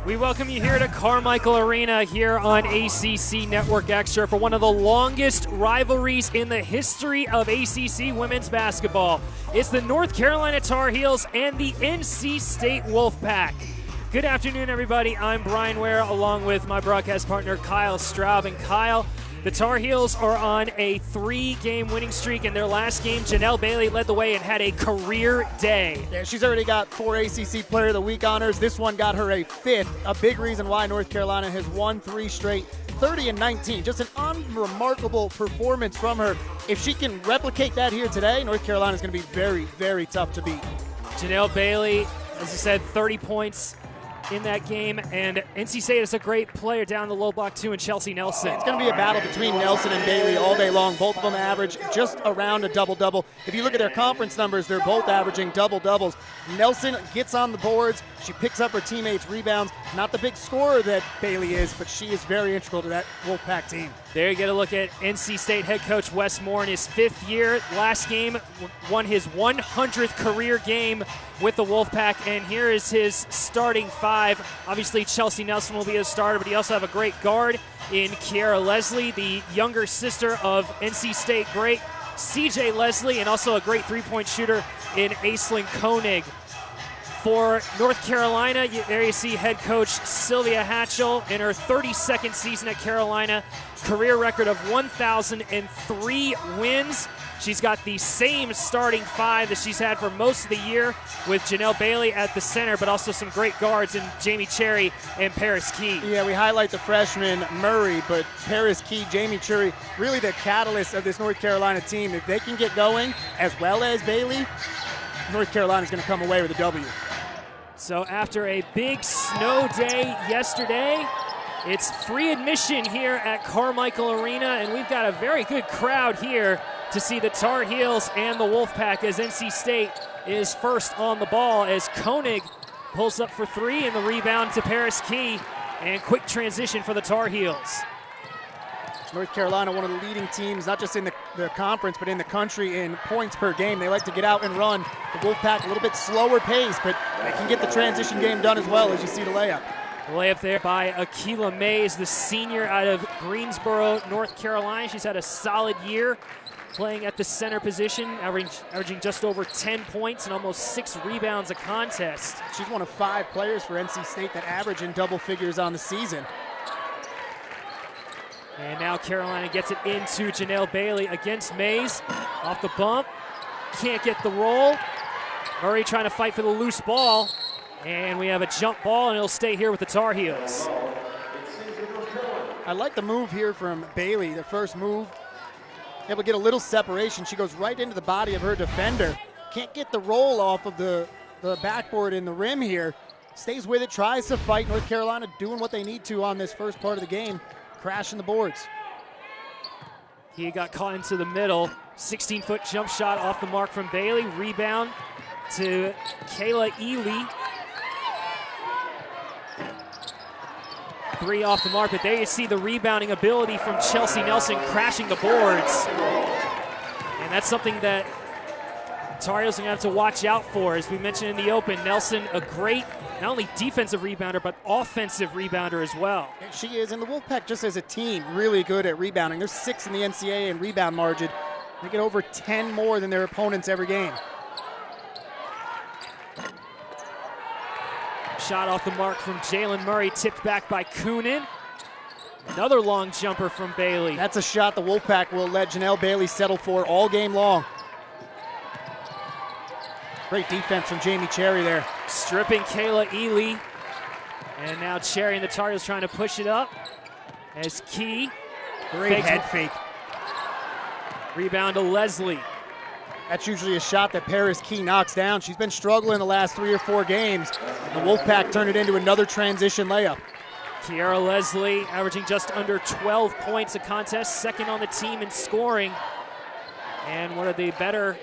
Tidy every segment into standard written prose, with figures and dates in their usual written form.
We welcome you here to Carmichael Arena here on ACC Network Extra for one of the longest rivalries in the history of ACC women's basketball. It's the North Carolina Tar Heels and the NC State Wolfpack. Good afternoon, everybody. I'm Brian Ware along with my broadcast partner Kyle Straub. And Kyle, the Tar Heels are on a 3-game winning streak. In their last game, Janelle Bailey led the way and had a career day. Yeah, she's already got 4 ACC Player of the Week honors. This one got her a 5th. A big reason why North Carolina has won 3 straight, 30-19. Just an unremarkable performance from her. If she can replicate that here today, North Carolina is going to be very, very tough to beat. Janelle Bailey, as I said, 30 points in that game, and NC State is a great player down the low block too, and Chelsea Nelson. It's going to be a battle between Nelson and Bailey all day long. Both of them average just around a double-double. If you look at their conference numbers, they're both averaging double-doubles. Nelson gets on the boards. She picks up her teammates' rebounds. Not the big scorer that Bailey is, but she is very integral to that Wolfpack team. There you get a look at NC State head coach Wes Moore in his 5th year. Last game, won his 100th career game with the Wolfpack, and here is his starting 5. Obviously, Chelsea Nelson will be a starter, but he also have a great guard in Kiara Leslie, the younger sister of NC State great CJ Leslie, and also a great three-point shooter in Aislinn Koenig. For North Carolina, there you see head coach Sylvia Hatchell in her 32nd season at Carolina, career record of 1,003 wins. She's got the same starting 5 that she's had for most of the year with Janelle Bailey at the center, but also some great guards in Jamie Cherry and Paris Key. Yeah, we highlight the freshman Murray, but Paris Key, Jamie Cherry, really the catalyst of this North Carolina team. If they can get going, as well as Bailey, North Carolina's going to come away with a W. So after a big snow day yesterday, it's free admission here at Carmichael Arena, and we've got a very good crowd here to see the Tar Heels and the Wolfpack as NC State is first on the ball as Koenig pulls up for 3 and the rebound to Paris Key, and quick transition for the Tar Heels. North Carolina, one of the leading teams, not just in the conference, but in the country in points per game. They like to get out and run. The Wolfpack a little bit slower pace, but they can get the transition game done as well, as you see the layup. The layup there by Akila Mays, the senior out of Greensboro, North Carolina. She's had a solid year playing at the center position, averaging just over 10 points and almost 6 rebounds a contest. She's one of 5 players for NC State that average in double figures on the season. And now Carolina gets it into Janelle Bailey against Mays. Off the bump. Can't get the roll. Murray trying to fight for the loose ball. And we have a jump ball, and it'll stay here with the Tar Heels. I like the move here from Bailey, the first move. Able to get a little separation. She goes right into the body of her defender. Can't get the roll off of the backboard in the rim here. Stays with it, tries to fight. North Carolina doing what they need to on this first part of the game. Crashing the boards. He got caught into the middle. 16-foot jump shot off the mark from Bailey. Rebound to Kayla Ely. 3 off the mark, but there you see the rebounding ability from Chelsea Nelson crashing the boards. And that's something that Tar Heels are going to have to watch out for. As we mentioned in the open, Nelson, a great, not only defensive rebounder, but offensive rebounder as well. She is, and the Wolfpack just as a team, really good at rebounding. They're 6th in the NCAA in rebound margin. They get over 10 more than their opponents every game. Shot off the mark from Jalen Murray, tipped back by Coonan. Another long jumper from Bailey. That's a shot the Wolfpack will let Janelle Bailey settle for all game long. Great defense from Jamie Cherry there. Stripping Kayla Ely. And now Cherry and the Tar Heels trying to push it up. As Key. Great head fake. Rebound to Leslie. That's usually a shot that Paris Key knocks down. She's been struggling the last 3 or 4 games. The Wolfpack turned it into another transition layup. Kiara Leslie averaging just under 12 points a contest, 2nd on the team in scoring. And one of the better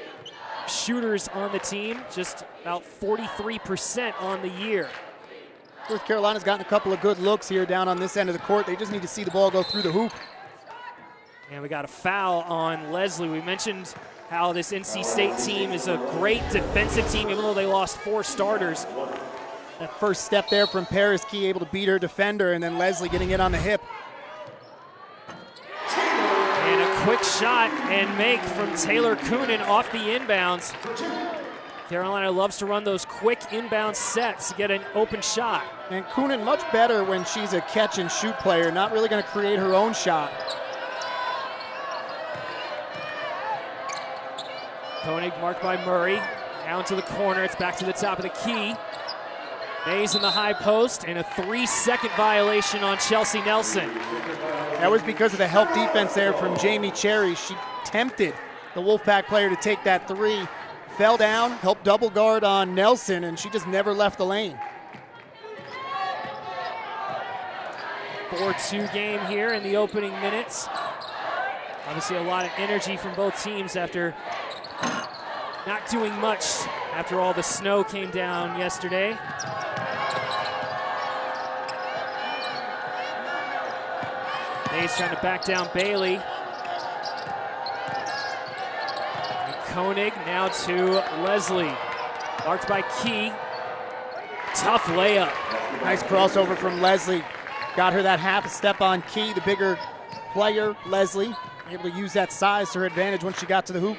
shooters on the team, just about 43% on the year. North Carolina's gotten a couple of good looks here down on this end of the court. They just need to see the ball go through the hoop. And we got a foul on Leslie. We mentioned how this NC State team is a great defensive team, even though they lost 4 starters. That first step there from Paris Key, able to beat her defender, and then Leslie getting it on the hip. And a quick shot and make from Taylor Coonan off the inbounds. Carolina loves to run those quick inbound sets to get an open shot. And Coonan much better when she's a catch and shoot player, not really going to create her own shot. Koenig marked by Murray. Down to the corner, it's back to the top of the key. Mays in the high post, and a 3-second violation on Chelsea Nelson. That was because of the help defense there from Jamie Cherry. She tempted the Wolfpack player to take that three. Fell down, helped double guard on Nelson, and she just never left the lane. 4-2 game here in the opening minutes. Obviously a lot of energy from both teams after not doing much after all the snow came down yesterday. Mays trying to back down Bailey. Koenig now to Leslie. Marked by Key. Tough layup. Nice crossover from Leslie. Got her that half a step on Key, the bigger player, Leslie. Able to use that size to her advantage once she got to the hoop.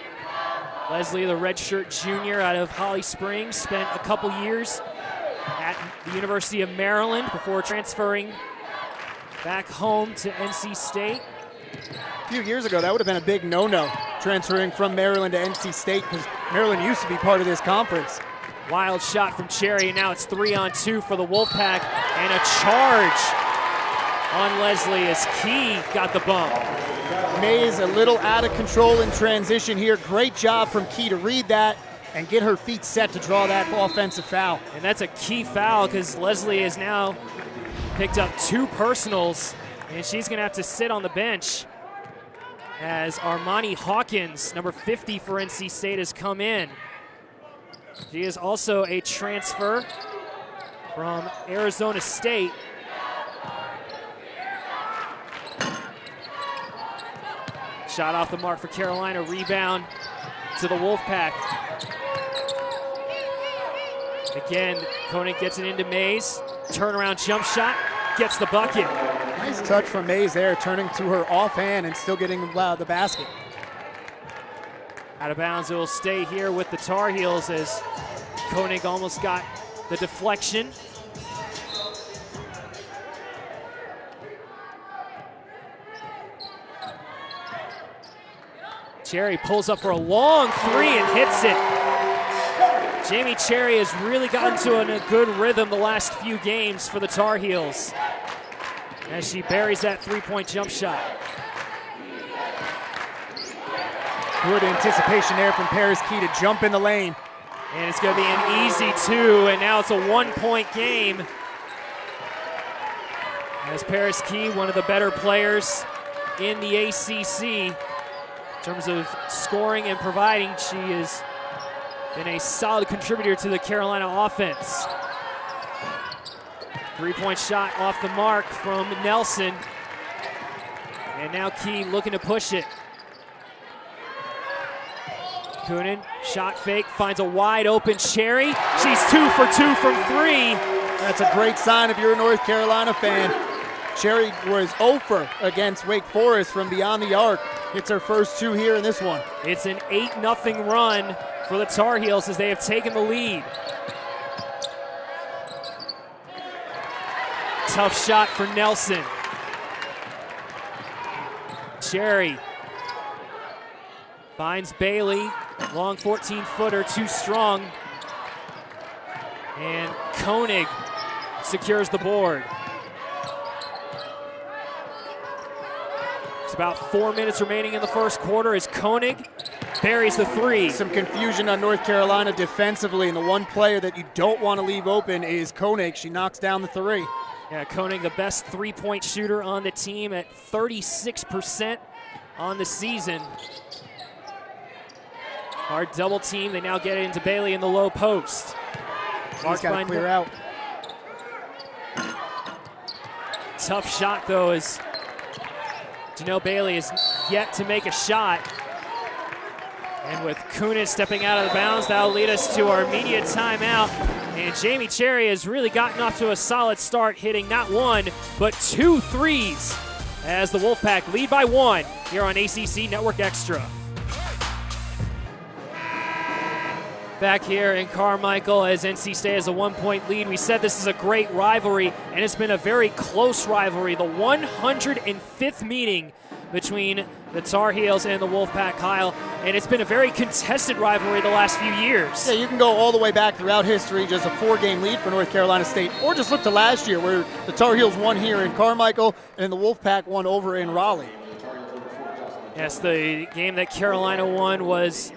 Leslie, the redshirt junior out of Holly Springs, spent a couple years at the University of Maryland before transferring back home to NC State. A few years ago, that would have been a big no-no, transferring from Maryland to NC State, because Maryland used to be part of this conference. Wild shot from Cherry, and now it's 3-on-2 for the Wolfpack, and a charge on Leslie as Key got the bump. Mays a little out of control in transition here. Great job from Key to read that and get her feet set to draw that offensive foul. And that's a key foul because Leslie has now picked up 2 personals, and she's going to have to sit on the bench as Armani Hawkins, number 50 for NC State, has come in. She is also a transfer from Arizona State. Shot off the mark for Carolina, rebound to the Wolfpack. Again, Koenig gets it into Mays. Turnaround jump shot, gets the bucket. Nice touch from Mays there, turning to her offhand and still getting the basket. Out of bounds, it will stay here with the Tar Heels as Koenig almost got the deflection. Cherry pulls up for a long three and hits it. Jamie Cherry has really gotten to a good rhythm the last few games for the Tar Heels as she buries that three-point jump shot. Good anticipation there from Paris Key to jump in the lane. And it's going to be an easy 2, and now it's a 1-point game. As Paris Key, one of the better players in the ACC, in terms of scoring and providing, she has been a solid contributor to the Carolina offense. 3-point shot off the mark from Nelson. And now Key looking to push it. Coonan, shot fake, finds a wide open Cherry. She's 2 for 2 from 3. That's a great sign if you're a North Carolina fan. Cherry was 0 for against Wake Forest from beyond the arc. Hits her first 2 here in this one. It's an 8-0 run for the Tar Heels as they have taken the lead. Tough shot for Nelson. Cherry finds Bailey. Long 14-footer, too strong. And Koenig secures the board. It's about 4 minutes remaining in the first quarter as Koenig buries the 3. Some confusion on North Carolina defensively, and the one player that you don't want to leave open is Koenig. She knocks down the 3. Yeah, Koenig, the best three-point shooter on the team at 36% on the season. Hard double team. They now get it into Bailey in the low post. He's got to clear out. Tough shot, though, as Janelle Bailey is yet to make a shot. And with Coonan stepping out of the bounds, that'll lead us to our immediate timeout. And Jamie Cherry has really gotten off to a solid start, hitting not one, but 2 threes as the Wolfpack lead by 1 here on ACC Network Extra. Back here in Carmichael as NC State has a 1-point lead. We said this is a great rivalry, and it's been a very close rivalry. The 105th meeting between the Tar Heels and the Wolfpack, Kyle, and it's been a very contested rivalry the last few years. Yeah, you can go all the way back throughout history, just a 4-game lead for North Carolina State, or just look to last year where the Tar Heels won here in Carmichael and the Wolfpack won over in Raleigh. Yes, the game that Carolina won was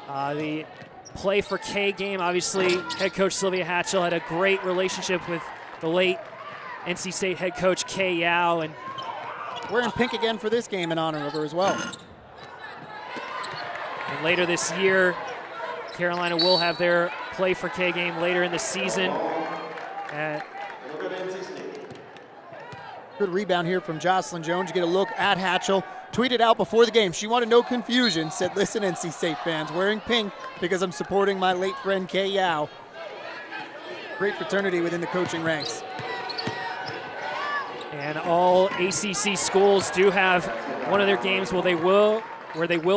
the Play for K game. Obviously, head coach Sylvia Hatchell had a great relationship with the late NC State head coach Kay Yao, and wearing pink again for this game in honor of her as well. And later this year, Carolina will have their Play for K game later in the season. Good rebound here from Jocelyn Jones. You get a look at Hatchell. Tweeted out before the game. She wanted no confusion. Said, listen, NC State fans, wearing pink because I'm supporting my late friend Kay Yao. Great fraternity within the coaching ranks. And all ACC schools do have one of their games where they will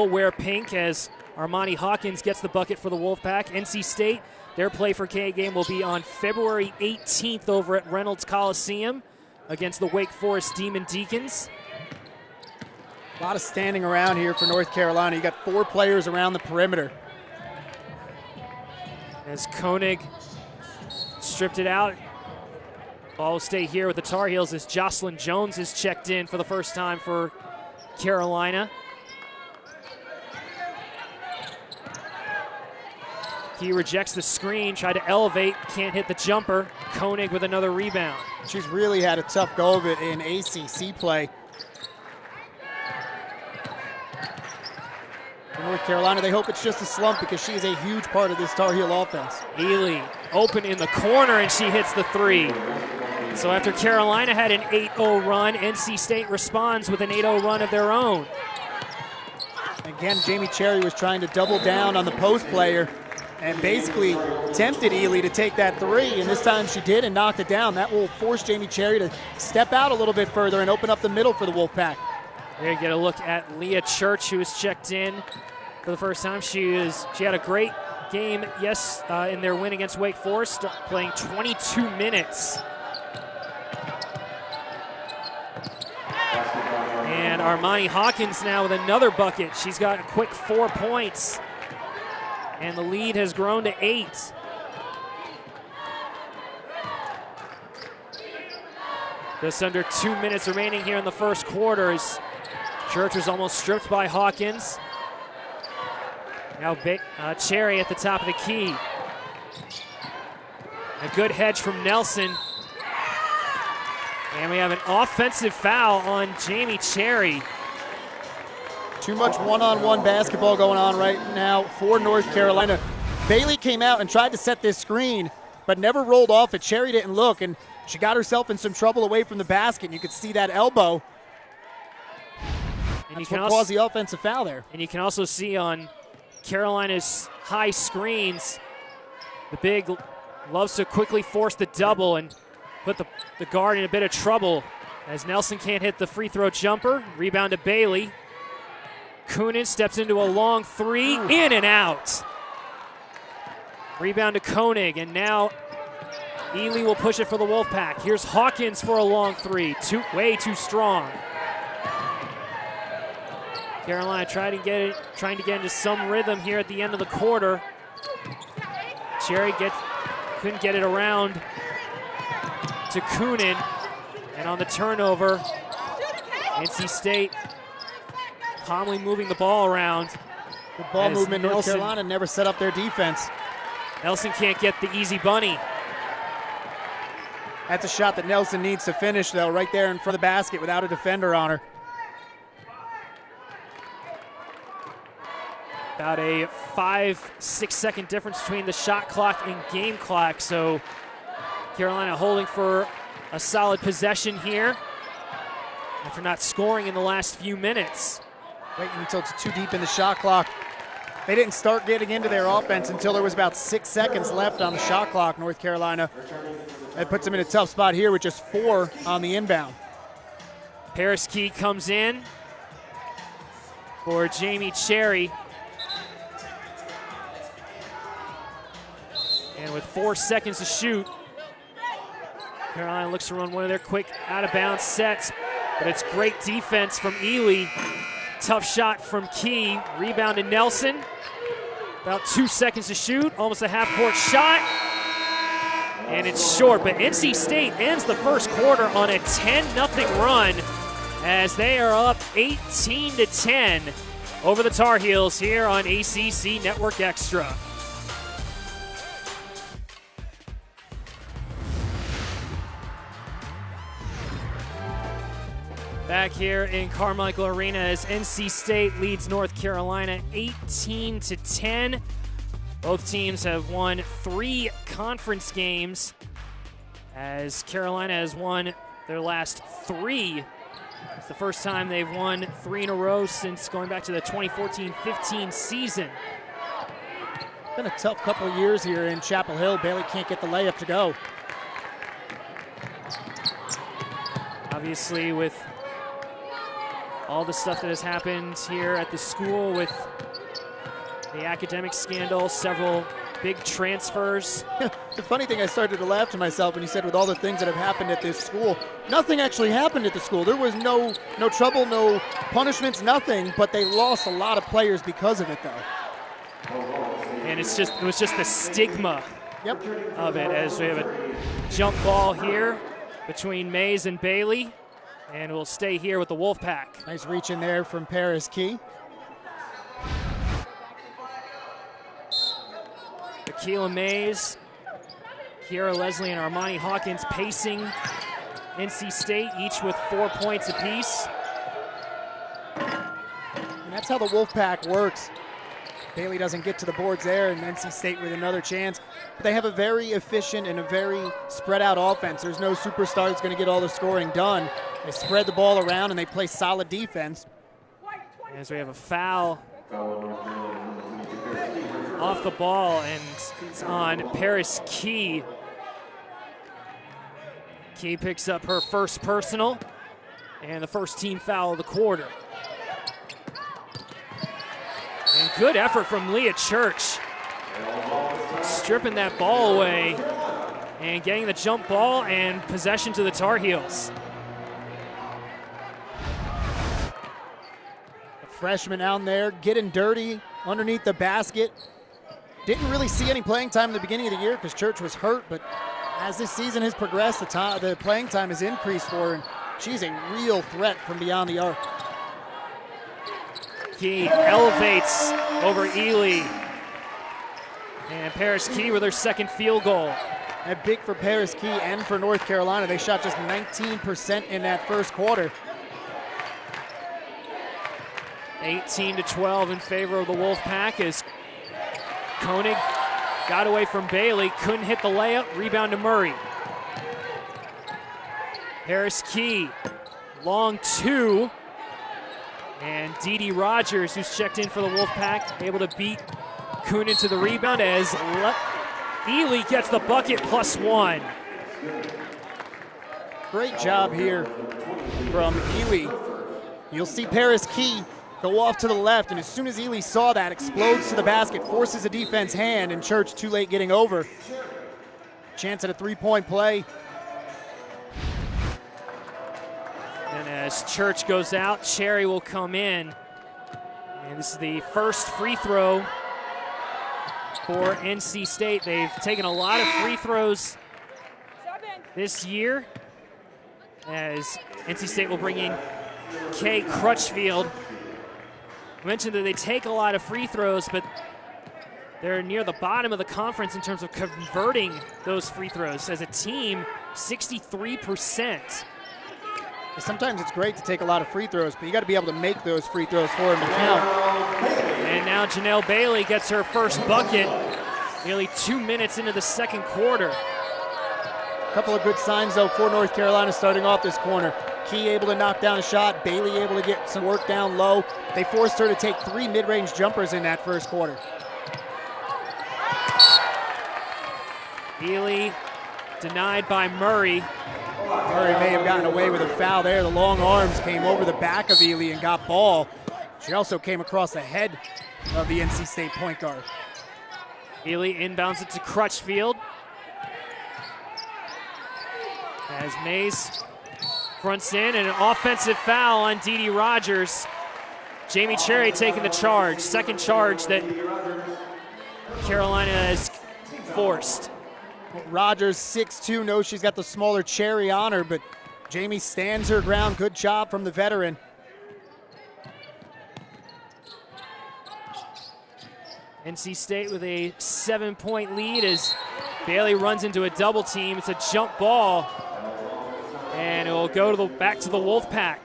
wear pink, as Armani Hawkins gets the bucket for the Wolfpack. NC State, their Play for K game will be on February 18th over at Reynolds Coliseum against the Wake Forest Demon Deacons. A lot of standing around here for North Carolina. You got 4 players around the perimeter. As Koenig stripped it out. Ball will stay here with the Tar Heels as Jocelyn Jones is checked in for the first time for Carolina. He rejects the screen, tried to elevate, can't hit the jumper. Koenig with another rebound. She's really had a tough go of it in ACC play. For North Carolina, they hope it's just a slump because she is a huge part of this Tar Heel offense. Ely open in the corner, and she hits the 3. So after Carolina had an 8-0 run, NC State responds with an 8-0 run of their own. Again, Jamie Cherry was trying to double down on the post player and basically tempted Ely to take that 3, and this time she did and knocked it down. That will force Jamie Cherry to step out a little bit further and open up the middle for the Wolfpack. We're gonna get a look at Leah Church, who was checked in for the first time. She had a great game, in their win against Wake Forest, playing 22 minutes. And Armani Hawkins now with another bucket. She's got a quick 4 points, and the lead has grown to 8. Just under 2 minutes remaining here in the first quarter as Church was almost stripped by Hawkins. Now Cherry at the top of the key. A good hedge from Nelson. And we have an offensive foul on Jamie Cherry. Too much one-on-one basketball going on right now for North Carolina. Bailey came out and tried to set this screen, but never rolled off it. Cherry didn't look, and she got herself in some trouble away from the basket. You could see that elbow. And that's what caused the offensive foul there. And you can also see on Carolina's high screens, the big loves to quickly force the double and put the guard in a bit of trouble as Nelson can't hit the free throw jumper. Rebound to Bailey. Coonan steps into a long 3, in and out. Rebound to Koenig, and now Ely will push it for the Wolfpack. Here's Hawkins for a long 3, way too strong. Carolina trying to get into some rhythm here at the end of the quarter. Cherry couldn't get it around to Coonan, and on the turnover, NC State calmly moving the ball around. Good ball movement. North Carolina never set up their defense. Nelson can't get the easy bunny. That's a shot that Nelson needs to finish, though, right there in front of the basket without a defender on her. About a 5-6 second difference between the shot clock and game clock. So Carolina holding for a solid possession here after not scoring in the last few minutes. Waiting until it's too deep in the shot clock. They didn't start getting into their offense until there was about 6 seconds left on the shot clock, North Carolina. That puts them in a tough spot here with just 4 on the inbound. Paris Key comes in for Jamie Cherry. And with 4 seconds to shoot, Carolina looks to run one of their quick out-of-bounds sets, but it's great defense from Ely. Tough shot from Key. Rebound to Nelson. About 2 seconds to shoot. Almost a half-court shot. And it's short, but NC State ends the first quarter on a 10-0 run as they are up 18-10 over the Tar Heels here on ACC Network Extra. Back here in Carmichael Arena as NC State leads North Carolina 18-10. Both teams have won 3 conference games as Carolina has won their last 3. It's the first time they've won 3 in a row since going back to the 2014-15 season. It's been a tough couple of years here in Chapel Hill. Bailey can't get the layup to go. Obviously, with all the stuff that has happened here at the school with the academic scandal, several big transfers. The funny thing, I started to laugh to myself when you said with all the things that have happened at this school, nothing actually happened at the school. There was no trouble, no punishments, nothing, but they lost a lot of players because of it, though. And it was just the stigma of it, as we have a jump ball here between Mays and Bailey. And we'll stay here with the Wolfpack. Nice reach in there from Paris Key. Akila Mays, Kiara Leslie, and Armani Hawkins pacing NC State, each with 4 points apiece. And that's how the Wolfpack works. Bailey doesn't get to the boards there, and NC State with another chance. But they have a very efficient and a very spread out offense. There's no superstar that's going to get all the scoring done. They spread the ball around and they play solid defense. As we have a foul off the ball, and it's on Paris Key. Key picks up her first personal and the first team foul of the quarter. And good effort from Leah Church, stripping that ball away and getting the jump ball and possession to the Tar Heels. The freshman out there getting dirty underneath the basket. Didn't really see any playing time in the beginning of the year because Church was hurt, but as this season has progressed, the playing time has increased for her, and she's a real threat from beyond the arc. Key elevates over Ely. And Paris Key with her second field goal. And big for Paris Key and for North Carolina. They shot just 19% in that first quarter. 18-12 in favor of the Wolfpack as Koenig got away from Bailey, couldn't hit the layup, rebound to Murray. Paris Key, long 2. And Dee Rogers, who's checked in for the Wolfpack, able to beat Kunin to the rebound as Ely gets the bucket +1. Great job here from Ely. You'll see Paris Key go off to the left, and as soon as Ely saw that, explodes to the basket, forces a defense hand, and Church too late getting over. Chance at a 3-point play. And as Church goes out, Cherry will come in. And this is the first free throw for NC State. They've taken a lot of free throws this year as NC State will bring in Kay Crutchfield. I mentioned that they take a lot of free throws, but they're near the bottom of the conference in terms of converting those free throws. As a team, 63%. Sometimes it's great to take a lot of free throws, but you got to be able to make those free throws for them to count. And now Janelle Bailey gets her first bucket nearly 2 minutes into the second quarter. A couple of good signs, though, for North Carolina starting off this corner. Key able to knock down a shot. Bailey able to get some work down low. They forced her to take 3 mid-range jumpers in that first quarter. Ely denied by Murray. Murray may have gotten away with a foul there. The long arms came over the back of Ely and got ball. She also came across the head of the NC State point guard. Ely inbounds it to Crutchfield. As Mays fronts in, and an offensive foul on Dee Dee Rogers. Jamie Cherry taking the charge. Second charge that Carolina has forced. Rogers, 6'2", knows she's got the smaller Cherry on her, but Jamie stands her ground. Good job from the veteran. NC State with a 7-point lead as Bailey runs into a double team. It's a jump ball, and it will go back to the Wolfpack.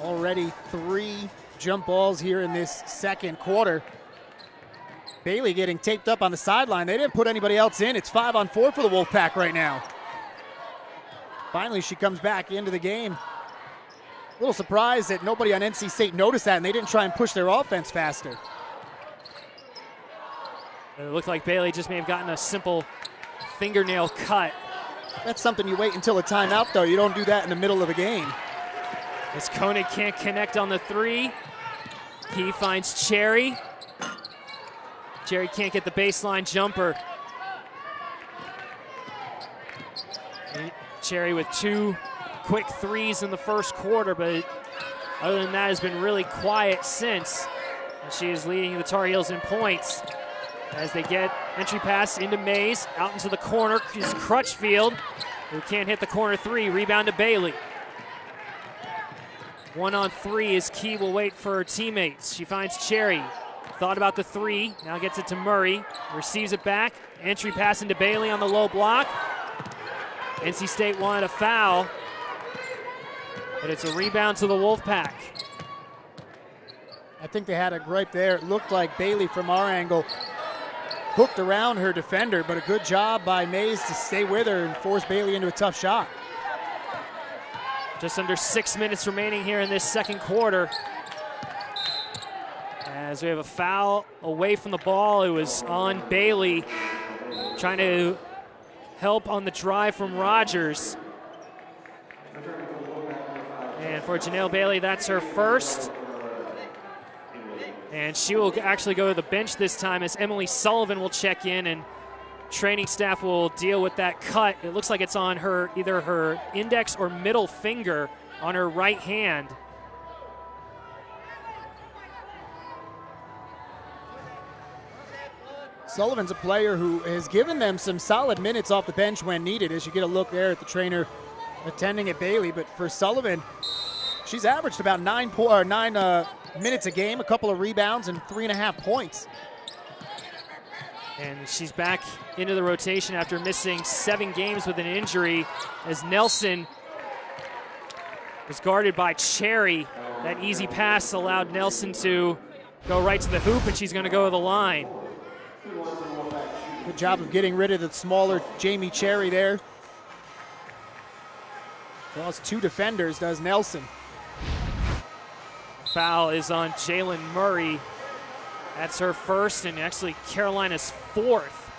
Already 3 jump balls here in this second quarter. Bailey getting taped up on the sideline. They didn't put anybody else in. It's 5-on-4 for the Wolfpack right now. Finally, she comes back into the game. A little surprised that nobody on NC State noticed that and they didn't try and push their offense faster. It looked like Bailey just may have gotten a simple fingernail cut. That's something you wait until a timeout, though. You don't do that in the middle of a game. As Koenig can't connect on the 3. He finds Cherry. Cherry can't get the baseline jumper. Cherry with 2 quick 3s in the first quarter, but other than that has been really quiet since. And she is leading the Tar Heels in points as they get entry pass into Mays. Out into the corner is Crutchfield, who can't hit the corner 3. Rebound to Bailey. 1-on-3 as Key will wait for her teammates. She finds Cherry. Thought about the 3, now gets it to Murray. Receives it back. Entry pass into Bailey on the low block. NC State wanted a foul, but it's a rebound to the Wolfpack. I think they had a gripe there. It looked like Bailey from our angle hooked around her defender, but a good job by Mays to stay with her and force Bailey into a tough shot. Just under 6 minutes remaining here in this second quarter. As we have a foul away from the ball. It was on Bailey, trying to help on the drive from Rogers. And for Janelle Bailey, that's her first. And she will actually go to the bench this time as Emily Sullivan will check in and training staff will deal with that cut. It looks like it's on her, either her index or middle finger on her right hand. Sullivan's a player who has given them some solid minutes off the bench when needed, as you get a look there at the trainer attending at Bailey. But for Sullivan, she's averaged about 9 minutes a game, a couple of rebounds, and 3.5 points. And she's back into the rotation after missing 7 games with an injury, as Nelson was guarded by Cherry. That easy pass allowed Nelson to go right to the hoop, and she's going to go to the line. Good job of getting rid of the smaller Jamie Cherry there. Lost 2 defenders, does Nelson. Foul is on Jalen Murray. That's her first, and actually Carolina's 4th.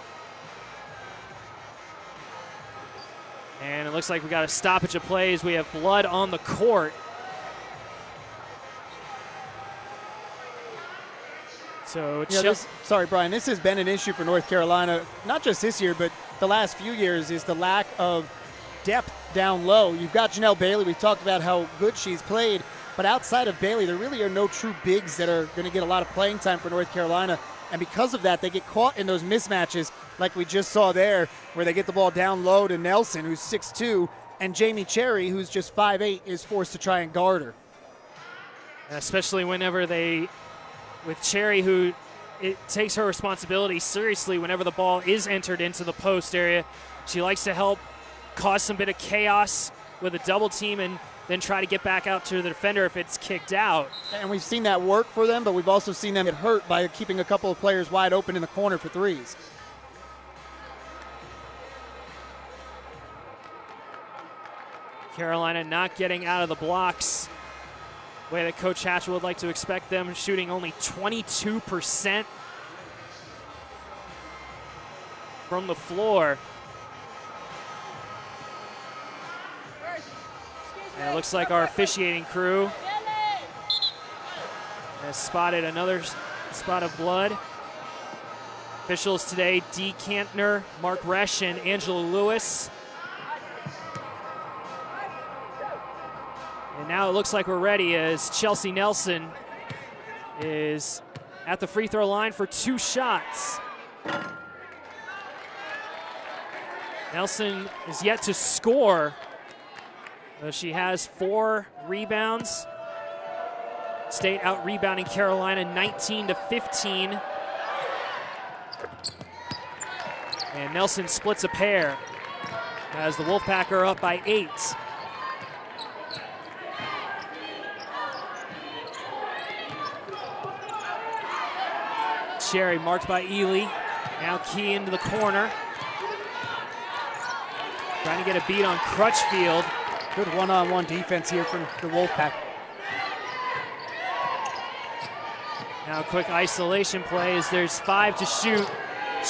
And it looks like we got a stoppage of plays. We have blood on the court. So sorry, Brian, this has been an issue for North Carolina, not just this year, but the last few years, is the lack of depth down low. You've got Janelle Bailey. We've talked about how good she's played, but outside of Bailey, there really are no true bigs that are going to get a lot of playing time for North Carolina. And because of that, they get caught in those mismatches like we just saw there, where they get the ball down low to Nelson, who's 6'2", and Jamie Cherry, who's just 5'8", is forced to try and guard her. Especially whenever with Cherry, who it takes her responsibility seriously whenever the ball is entered into the post area. She likes to help cause some bit of chaos with a double team and then try to get back out to the defender if it's kicked out. And we've seen that work for them, but we've also seen them get hurt by keeping a couple of players wide open in the corner for 3s. Carolina not getting out of the blocks the way that Coach Hatchell would like to expect them, shooting only 22% from the floor. And it looks like our officiating crew has spotted another spot of blood. Officials today, Dee Cantner, Mark Resch, and Angela Lewis. And now it looks like we're ready as Chelsea Nelson is at the free throw line for 2 shots. Nelson is yet to score. She has 4 rebounds. State out rebounding Carolina 19-15. And Nelson splits a pair as the Wolfpack are up by 8. Cherry marked by Ely. Now Key into the corner. Trying to get a beat on Crutchfield. Good one-on-one defense here from the Wolfpack. Now a quick isolation play as there's 5 to shoot.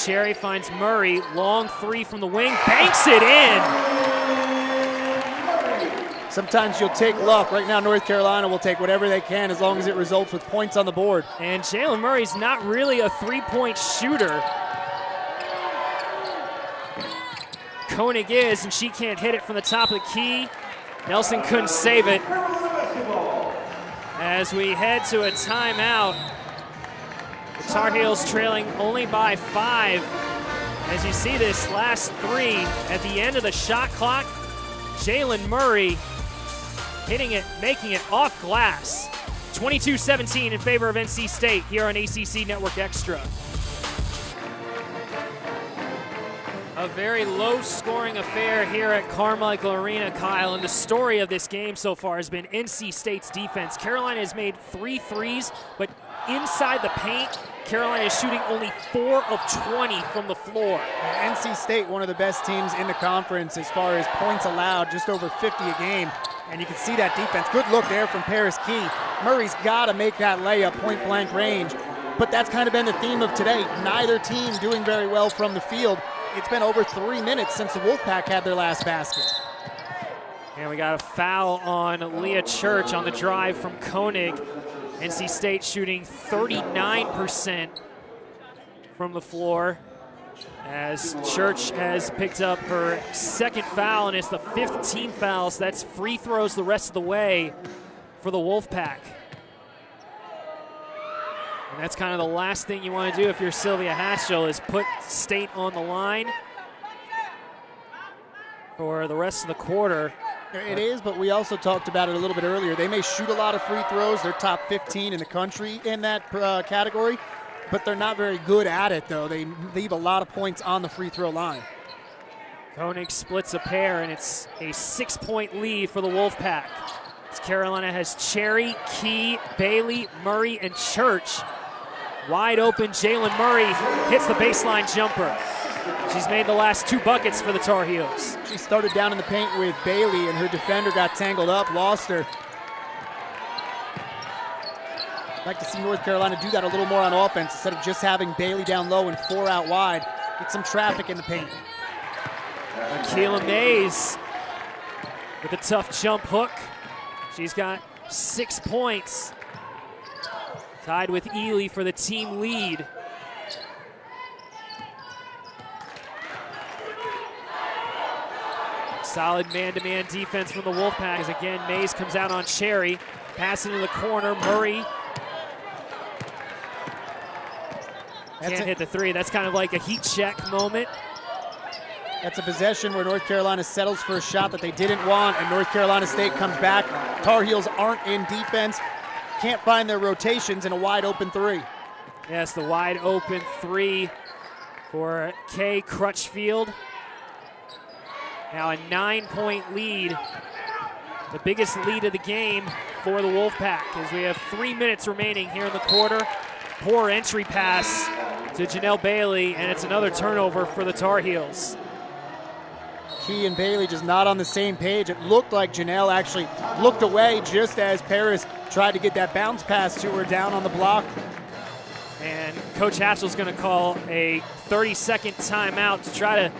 Cherry finds Murray, long 3 from the wing, banks it in. Sometimes you'll take luck. Right now, North Carolina will take whatever they can as long as it results with points on the board. And Jalen Murray's not really a 3-point shooter. Koenig is, and she can't hit it from the top of the key. Nelson couldn't save it. As we head to a timeout, the Tar Heels trailing only by 5. As you see this last 3 at the end of the shot clock, Jalen Murray hitting it, making it off glass. 22-17 in favor of NC State here on ACC Network Extra. A very low-scoring affair here at Carmichael Arena, Kyle, and the story of this game so far has been NC State's defense. Carolina has made 3 threes, but inside the paint, Carolina is shooting only 4 of 20 from the floor. NC State, one of the best teams in the conference as far as points allowed, just over 50 a game. And you can see that defense. Good look there from Paris Key. Murray's got to make that layup point-blank range. But that's kind of been the theme of today. Neither team doing very well from the field. It's been over 3 minutes since the Wolfpack had their last basket. And we got a foul on Leah Church on the drive from Koenig. NC State shooting 39% from the floor as Church has picked up her 2nd foul, and it's the 5th team foul, so that's free throws the rest of the way for the Wolfpack. And that's kind of the last thing you want to do if you're Sylvia Hatchell, is put State on the line for the rest of the quarter. It is, but we also talked about it a little bit earlier. They may shoot a lot of free throws. They're top 15 in the country in that category, but they're not very good at it, though. They leave a lot of points on the free throw line. Koenig splits a pair, and it's a 6-point lead for the Wolfpack. As Carolina has Cherry, Key, Bailey, Murray, and Church. Wide open, Jalen Murray hits the baseline jumper. She's made the last 2 buckets for the Tar Heels. She started down in the paint with Bailey, and her defender got tangled up, lost her. I'd like to see North Carolina do that a little more on offense instead of just having Bailey down low and 4 out wide. Get some traffic in the paint. Akila Mays with a tough jump hook. She's got 6 points. Tied with Ely for the team lead. Solid man-to-man defense from the Wolfpack as again Mays comes out on Cherry. Pass into the corner, Murray. Can't hit the 3. That's kind of like a heat check moment. That's a possession where North Carolina settles for a shot that they didn't want, and North Carolina State comes back. Tar Heels aren't in defense. Can't find their rotations in a wide open 3. Yes, the wide open 3 for Kay Crutchfield. Now a 9-point lead, the biggest lead of the game for the Wolfpack as we have 3 minutes remaining here in the quarter. Poor entry pass to Janelle Bailey, and it's another turnover for the Tar Heels. Key and Bailey just not on the same page. It looked like Janelle actually looked away just as Paris tried to get that bounce pass to her down on the block. And Coach Hatchell's going to call a 30-second timeout to try to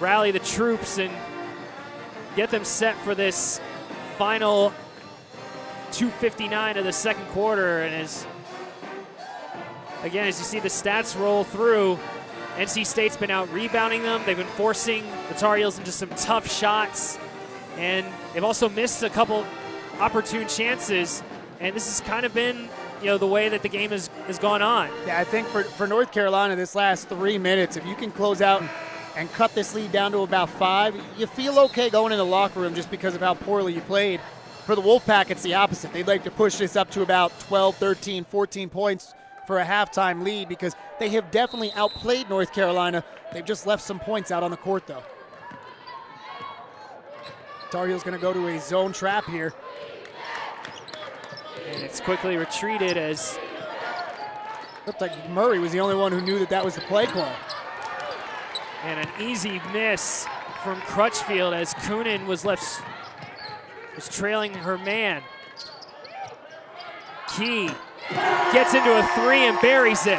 rally the troops and get them set for this final 2:59 of the second quarter. And as you see the stats roll through, NC State's been out rebounding them. They've been forcing the Tar Heels into some tough shots, and they've also missed a couple opportune chances. And this has kind of been, the way that the game has gone on. Yeah, I think for North Carolina, this last 3 minutes, if you can close out and cut this lead down to about 5, you feel okay going in the locker room just because of how poorly you played. For the Wolfpack, it's the opposite. They'd like to push this up to about 12, 13, 14 points for a halftime lead because they have definitely outplayed North Carolina. They've just left some points out on the court, though. Tar Heels going to go to a zone trap here. And it's quickly retreated as... Looked like Murray was the only one who knew that was the play call. And an easy miss from Crutchfield as Coonan was trailing her man. Key gets into a 3 and buries it.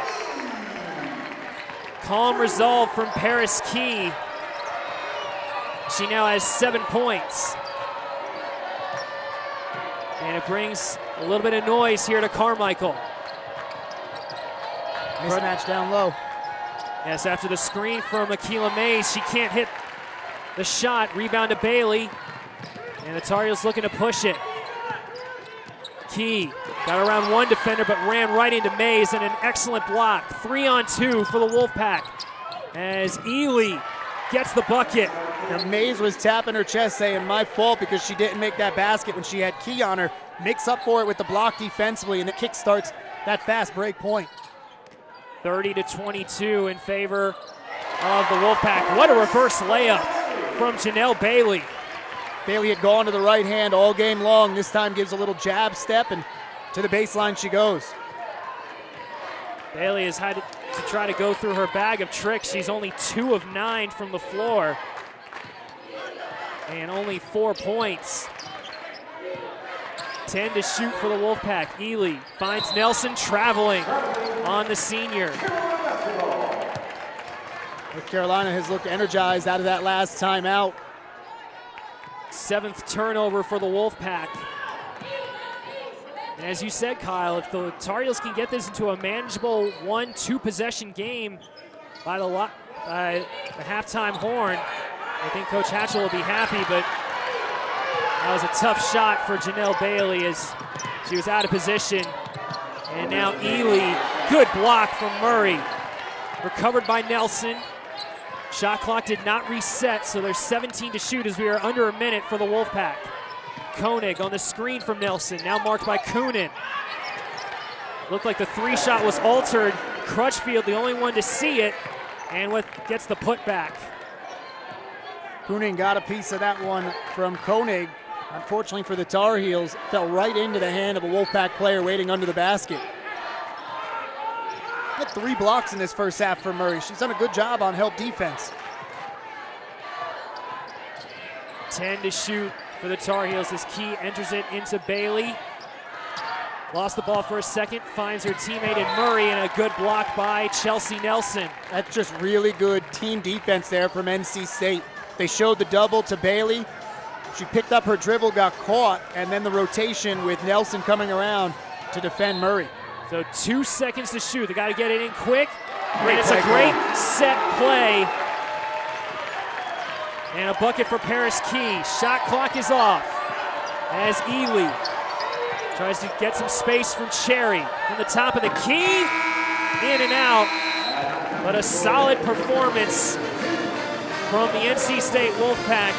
Calm resolve from Paris Key. She now has 7 points. And it brings a little bit of noise here to Carmichael. Mismatch down low. Yes, after the screen from Akilah Mays, she can't hit the shot. Rebound to Bailey. And the Tar Heels looking to push it. Key got around one defender, but ran right into Mays, and an excellent block. 3-on-2 for the Wolfpack as Ely gets the bucket. Now, Mays was tapping her chest saying, my fault because she didn't make that basket when she had Key on her. Makes up for it with the block defensively, and the kick starts that fast break point. 30-22 in favor of the Wolfpack. What a reverse layup from Janelle Bailey. Bailey had gone to the right hand all game long. This time gives a little jab step, and to the baseline she goes. Bailey has had to try to go through her bag of tricks. She's only 2 of 9 from the floor. And only 4 points. 10 to shoot for the Wolfpack. Ely finds Nelson traveling on the senior. North Carolina has looked energized out of that last timeout. 7th turnover for the Wolfpack. And as you said, Kyle, if the Tar Heels can get this into a manageable 1-2 possession game by the halftime horn, I think Coach Hatchell will be happy, but that was a tough shot for Janelle Bailey as she was out of position. And now Ely, good block from Murray. Recovered by Nelson. Shot clock did not reset, so there's 17 to shoot as we are under a minute for the Wolfpack. Koenig on the screen from Nelson, now marked by Coonan. Looked like the 3 shot was altered. Crutchfield, the only one to see it, and gets the putback. Coonan got a piece of that one from Koenig. Unfortunately for the Tar Heels, fell right into the hand of a Wolfpack player waiting under the basket. Had 3 blocks in this first half for Murray. She's done a good job on help defense. 10 to shoot for the Tar Heels as Key enters it into Bailey. Lost the ball for a second, finds her teammate in Murray, and a good block by Chelsea Nelson. That's just really good team defense there from NC State. They showed the double to Bailey. She picked up her dribble, got caught, and then the rotation with Nelson coming around to defend Murray. So 2 seconds to shoot. They got to get it in quick. And it's a great set play. And a bucket for Paris Key. Shot clock is off as Ely tries to get some space from Cherry from the top of the key. In and out. But a solid performance from the NC State Wolfpack.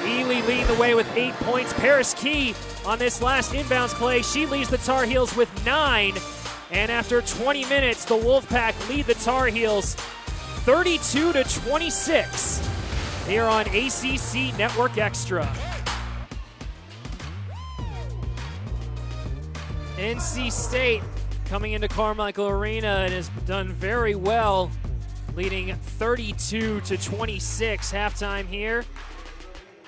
Ely leading the way with 8 points. Paris Key on this last inbounds play. She leads the Tar Heels with 9. And after 20 minutes, the Wolfpack lead the Tar Heels 32-26. Here on ACC Network Extra. NC State coming into Carmichael Arena and has done very well leading 32-26 halftime here.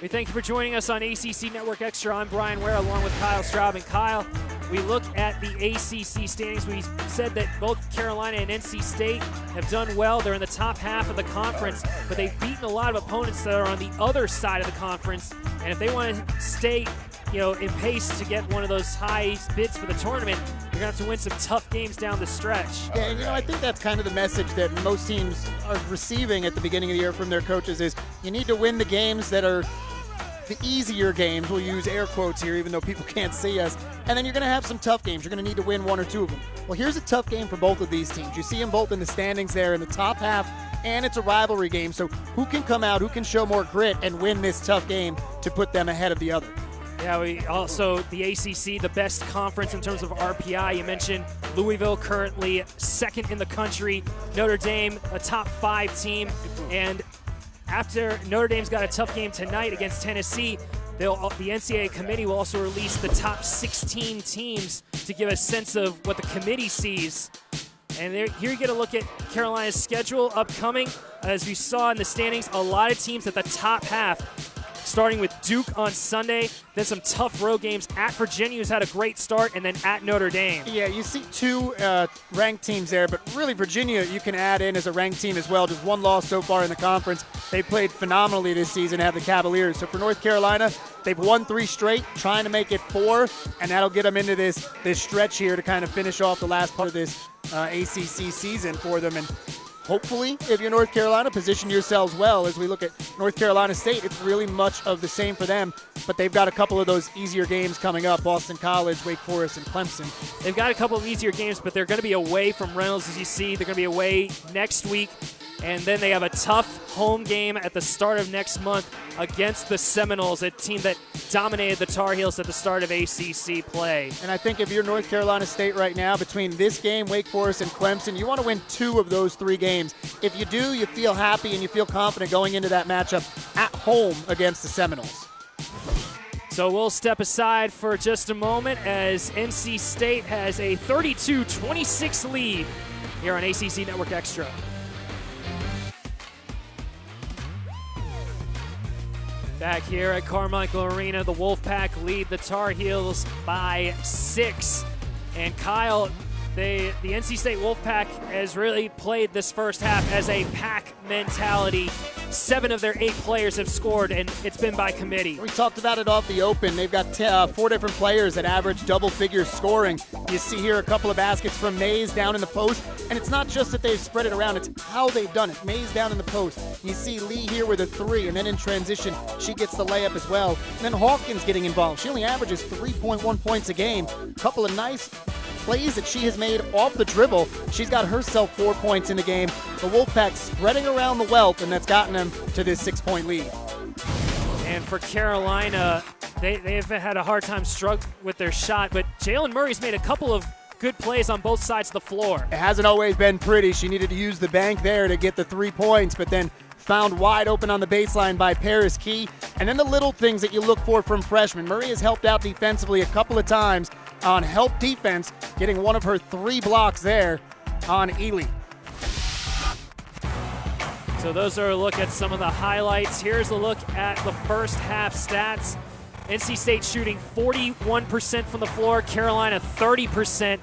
We thank you for joining us on ACC Network Extra. I'm Brian Ware along with Kyle Straub. And Kyle, we look at the ACC standings. We said that both Carolina and NC State have done well. They're in the top half of the conference, but they've beaten a lot of opponents that are on the other side of the conference. And if they want to stay, in pace to get one of those high bids for the tournament, you're going to have to win some tough games down the stretch. Yeah, and I think that's kind of the message that most teams are receiving at the beginning of the year from their coaches is you need to win the games that are the easier games. We'll use air quotes here even though people can't see us. And then you're going to have some tough games. You're going to need to win one or two of them. Well, here's a tough game for both of these teams. You see them both in the standings there in the top half, and it's a rivalry game. So who can come out, who can show more grit and win this tough game to put them ahead of the other? Yeah, we also, the ACC, the best conference in terms of RPI. You mentioned Louisville currently second in the country. Notre Dame, a top 5 team. And after Notre Dame's got a tough game tonight against Tennessee, the NCAA committee will also release the top 16 teams to give a sense of what the committee sees. And here you get a look at Carolina's schedule upcoming. As we saw in the standings, a lot of teams at the top half, starting with Duke on Sunday, then some tough road games at Virginia, who's had a great start, and then at Notre Dame. Yeah, you see 2 ranked teams there, but really Virginia you can add in as a ranked team as well. Just 1 loss so far in the conference. They played phenomenally this season, have the Cavaliers. So for North Carolina, they've won 3 straight, trying to make it 4, and that'll get them into this stretch here to kind of finish off the last part of this ACC season for them. And hopefully, if you're North Carolina, position yourselves well. As we look at North Carolina State, it's really much of the same for them, but they've got a couple of those easier games coming up, Boston College, Wake Forest, and Clemson. They've got a couple of easier games, but they're going to be away from Reynolds, as you see. They're going to be away next week, and then they have a tough home game at the start of next month against the Seminoles, a team that dominated the Tar Heels at the start of ACC play. And I think if you're North Carolina State right now, between this game, Wake Forest, and Clemson, you want to win 2 of those 3 games. If you do, you feel happy and you feel confident going into that matchup at home against the Seminoles. So we'll step aside for just a moment as NC State has a 32-26 lead here on ACC Network Extra. Back here at Carmichael Arena, the Wolfpack lead the Tar Heels by 6. And Kyle, the NC State Wolfpack has really played this first half as a pack mentality. 7 of their 8 players have scored, and it's been by committee. We talked about it off the open. They've got 4 different players that average double-figure scoring. You see here a couple of baskets from Mays down in the post, and it's not just that they've spread it around, it's how they've done it. Mays down in the post. You see Lee here with a 3, and then in transition, she gets the layup as well. And then Hawkins getting involved. She only averages 3.1 points a game. A couple of nice plays that she has made off the dribble. She's got herself 4 points in the game. The Wolfpack spreading around the wealth, and that's gotten them to this 6-point lead. And for Carolina, they've had a hard time struggling with their shot, but Jalen Murray's made a couple of good plays on both sides of the floor. It hasn't always been pretty. She needed to use the bank there to get the 3 points, but then found wide open on the baseline by Paris Key. And then the little things that you look for from freshmen. Murray has helped out defensively a couple of times on help defense, getting one of her 3 blocks there on Ely. So those are a look at some of the highlights. Here's a look at the first half stats. NC State shooting 41% from the floor, Carolina 30%,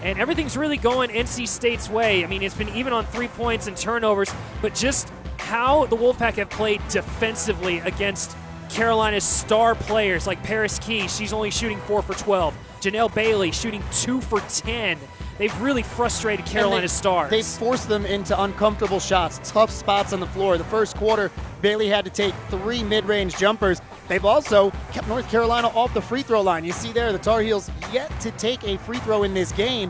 and everything's really going NC State's way. I mean, it's been even on 3 points and turnovers, but just how the Wolfpack have played defensively against Carolina's star players like Paris Key. She's only shooting 4 for 12. Janelle Bailey shooting 2 for 10. They've really frustrated Carolina's stars. They forced them into uncomfortable shots, tough spots on the floor. The first quarter, Bailey had to take 3 mid-range jumpers. They've also kept North Carolina off the free throw line. You see there, the Tar Heels yet to take a free throw in this game,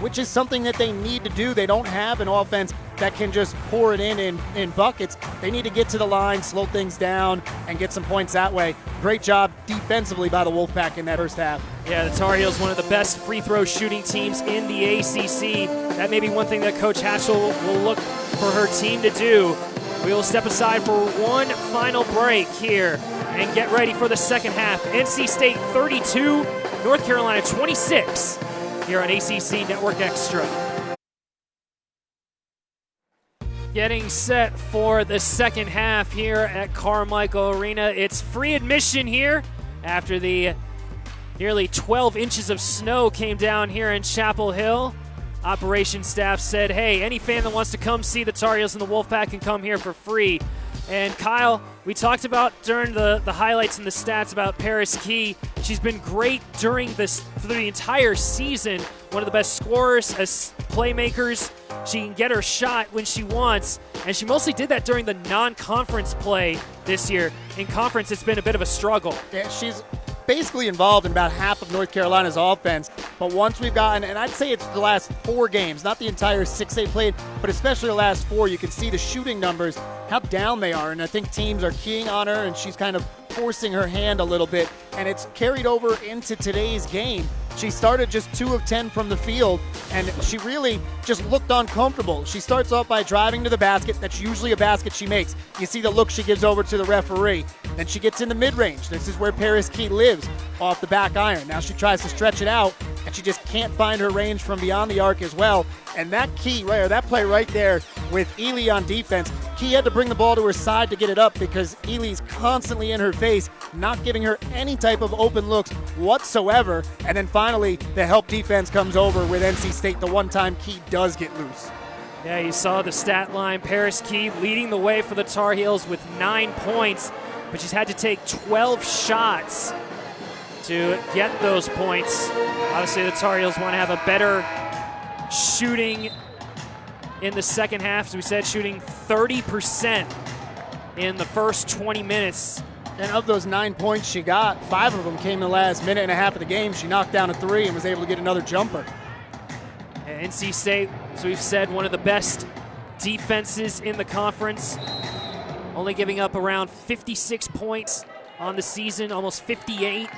which is something that they need to do. They don't have an offense that can just pour it in buckets. They need to get to the line, slow things down, and get some points that way. Great job defensively by the Wolfpack in that first half. Yeah, the Tar Heels, one of the best free throw shooting teams in the ACC. That may be one thing that Coach Hatchell will look for her team to do. We will step aside for one final break here and get ready for the second half. NC State 32, North Carolina 26 here on ACC Network Extra. Getting set for the second half here at Carmichael Arena. It's free admission here after the nearly 12 inches of snow came down here in Chapel Hill. Operations staff said, hey, any fan that wants to come see the Tar Heels and the Wolfpack can come here for free. And Kyle, we talked about during the highlights and the stats about Paris Key. She's been great through the entire season. One of the best scorers, as playmakers. She can get her shot when she wants, and she mostly did that during the non-conference play this year. In conference, it's been a bit of a struggle. Yeah, she's basically involved in about half of North Carolina's offense, but once we've gotten, and I'd say it's the last 4 games, not the entire 6 they played, but especially the last 4, you can see the shooting numbers, how down they are, and I think teams are keying on her, and she's kind of forcing her hand a little bit, and it's carried over into today's game. She started just 2 of 10 from the field, and she really just looked uncomfortable. She starts off by driving to the basket. That's usually a basket she makes. You see the look she gives over to the referee. Then she gets in the mid-range. This is where Paris Key lives, off the back iron. Now she tries to stretch it out, and she just can't find her range from beyond the arc as well. And that key right, or that play right there with Ely on defense, Key had to bring the ball to her side to get it up because Ely's constantly in her face, not giving her any type of open looks whatsoever. And then finally, the help defense comes over with NC State the one time Key does get loose. Yeah, you saw the stat line. Paris Key leading the way for the Tar Heels with 9 points, but she's had to take 12 shots to get those points. Obviously, the Tar Heels want to have a better shooting in the second half. As we said, shooting 30% in the first 20 minutes. And of those 9 points she got, 5 of them came in the last minute and a half of the game. She knocked down a 3 and was able to get another jumper. And NC State, as we've said, one of the best defenses in the conference. Only giving up around 56 points on the season, almost 58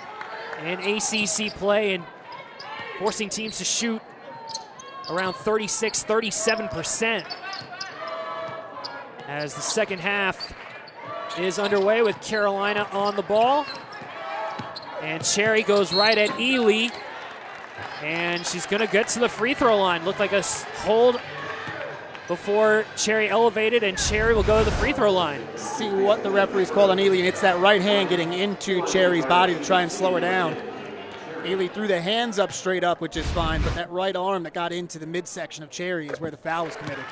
in ACC play, and forcing teams to shoot around 36-37% as the second half is underway with Carolina on the ball. And Cherry goes right at Ely, and she's going to get to the free throw line. Looked like a hold before Cherry elevated, and Cherry will go to the free throw line. See what the referee's called on Ely, and it's that right hand getting into Cherry's body to try and slow her down. Ely threw the hands up straight up, which is fine, but that right arm that got into the midsection of Cherry is where the foul was committed.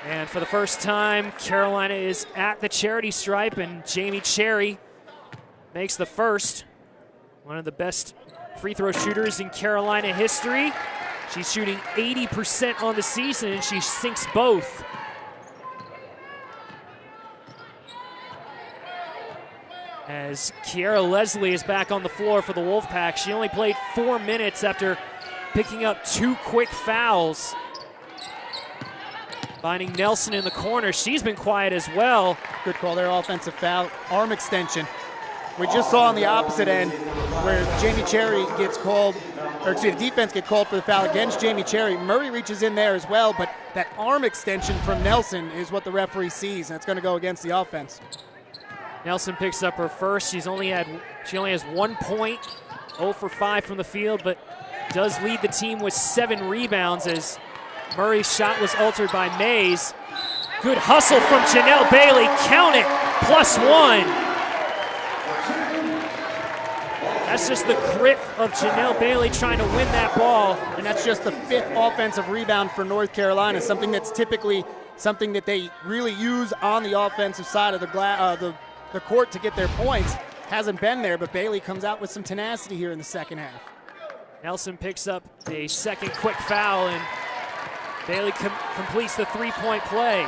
And for the first time, Carolina is at the charity stripe, and Jamie Cherry makes the first. One of the best free throw shooters in Carolina history. She's shooting 80% on the season, and she sinks both. As Kiara Leslie is back on the floor for the Wolfpack. She only played 4 minutes after picking up 2 quick fouls. Finding Nelson in the corner. She's been quiet as well. Good call there, offensive foul. Arm extension. We just saw on the opposite end where Jamie Cherry gets called, or excuse me, the defense get called for the foul against Jamie Cherry. Murray reaches in there as well, but that arm extension from Nelson is what the referee sees, and it's going to go against the offense. Nelson picks up her first. She only has 1 point, 0 for 5 from the field, but does lead the team with 7 rebounds as Murray's shot was altered by Mays. Good hustle from Janelle Bailey. Count it, +1. That's just the grit of Janelle Bailey trying to win that ball. And that's just the 5th offensive rebound for North Carolina, something that's typically something that they really use on the offensive side of the court to get their points. Hasn't been there, but Bailey comes out with some tenacity here in the second half. Nelson picks up a second quick foul, and Bailey completes the 3-point play.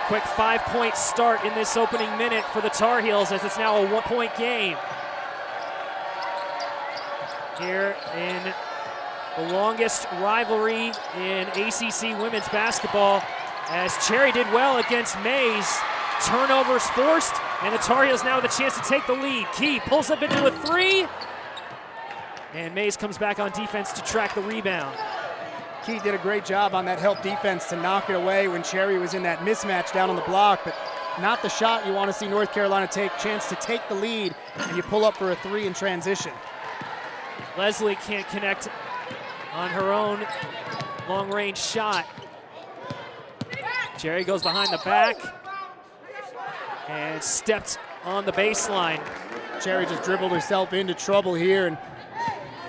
Quick 5-point start in this opening minute for the Tar Heels as it's now a 1-point game. Here in the longest rivalry in ACC women's basketball, as Cherry did well against Mays. Turnovers forced, and the Tar Heels now with a chance to take the lead. Key pulls up into a 3, and Mays comes back on defense to track the rebound. Key did a great job on that help defense to knock it away when Cherry was in that mismatch down on the block, but not the shot you want to see North Carolina take. Chance to take the lead, and you pull up for a 3 in transition. Leslie can't connect on her own long-range shot. Cherry goes behind the back and stepped on the baseline. Cherry just dribbled herself into trouble here and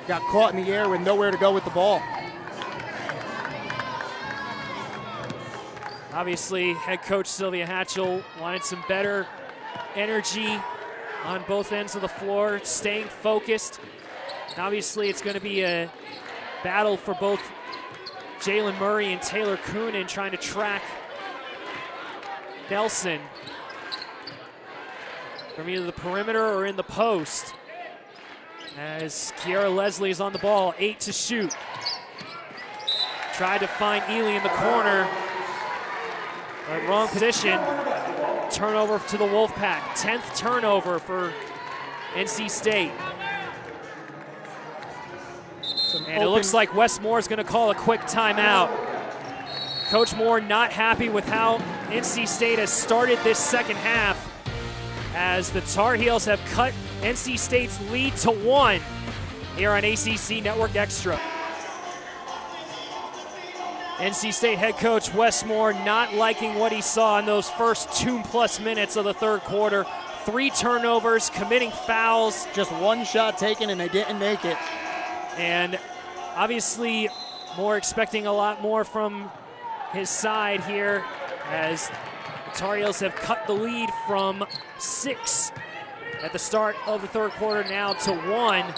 got caught in the air with nowhere to go with the ball. Obviously, head coach Sylvia Hatchell wanted some better energy on both ends of the floor, staying focused. And obviously, it's going to be a battle for both Jalen Murray and Taylor Coonan trying to track Nelson from either the perimeter or in the post. As Kiara Leslie is on the ball, 8 to shoot. Tried to find Ely in the corner, but wrong position. Turnover to the Wolfpack. 10th turnover for NC State. And it looks like Wes Moore is going to call a quick timeout. Coach Moore not happy with how NC State has started this second half, as the Tar Heels have cut NC State's lead to 1 here on ACC Network Extra. NC State head coach Wes Moore not liking what he saw in those first 2+ minutes of the third quarter. 3 turnovers, committing fouls. Just one shot taken and they didn't make it. And obviously Moore expecting a lot more from his side here, as the Tar Heels have cut the lead from 6 at the start of the third quarter now to 1.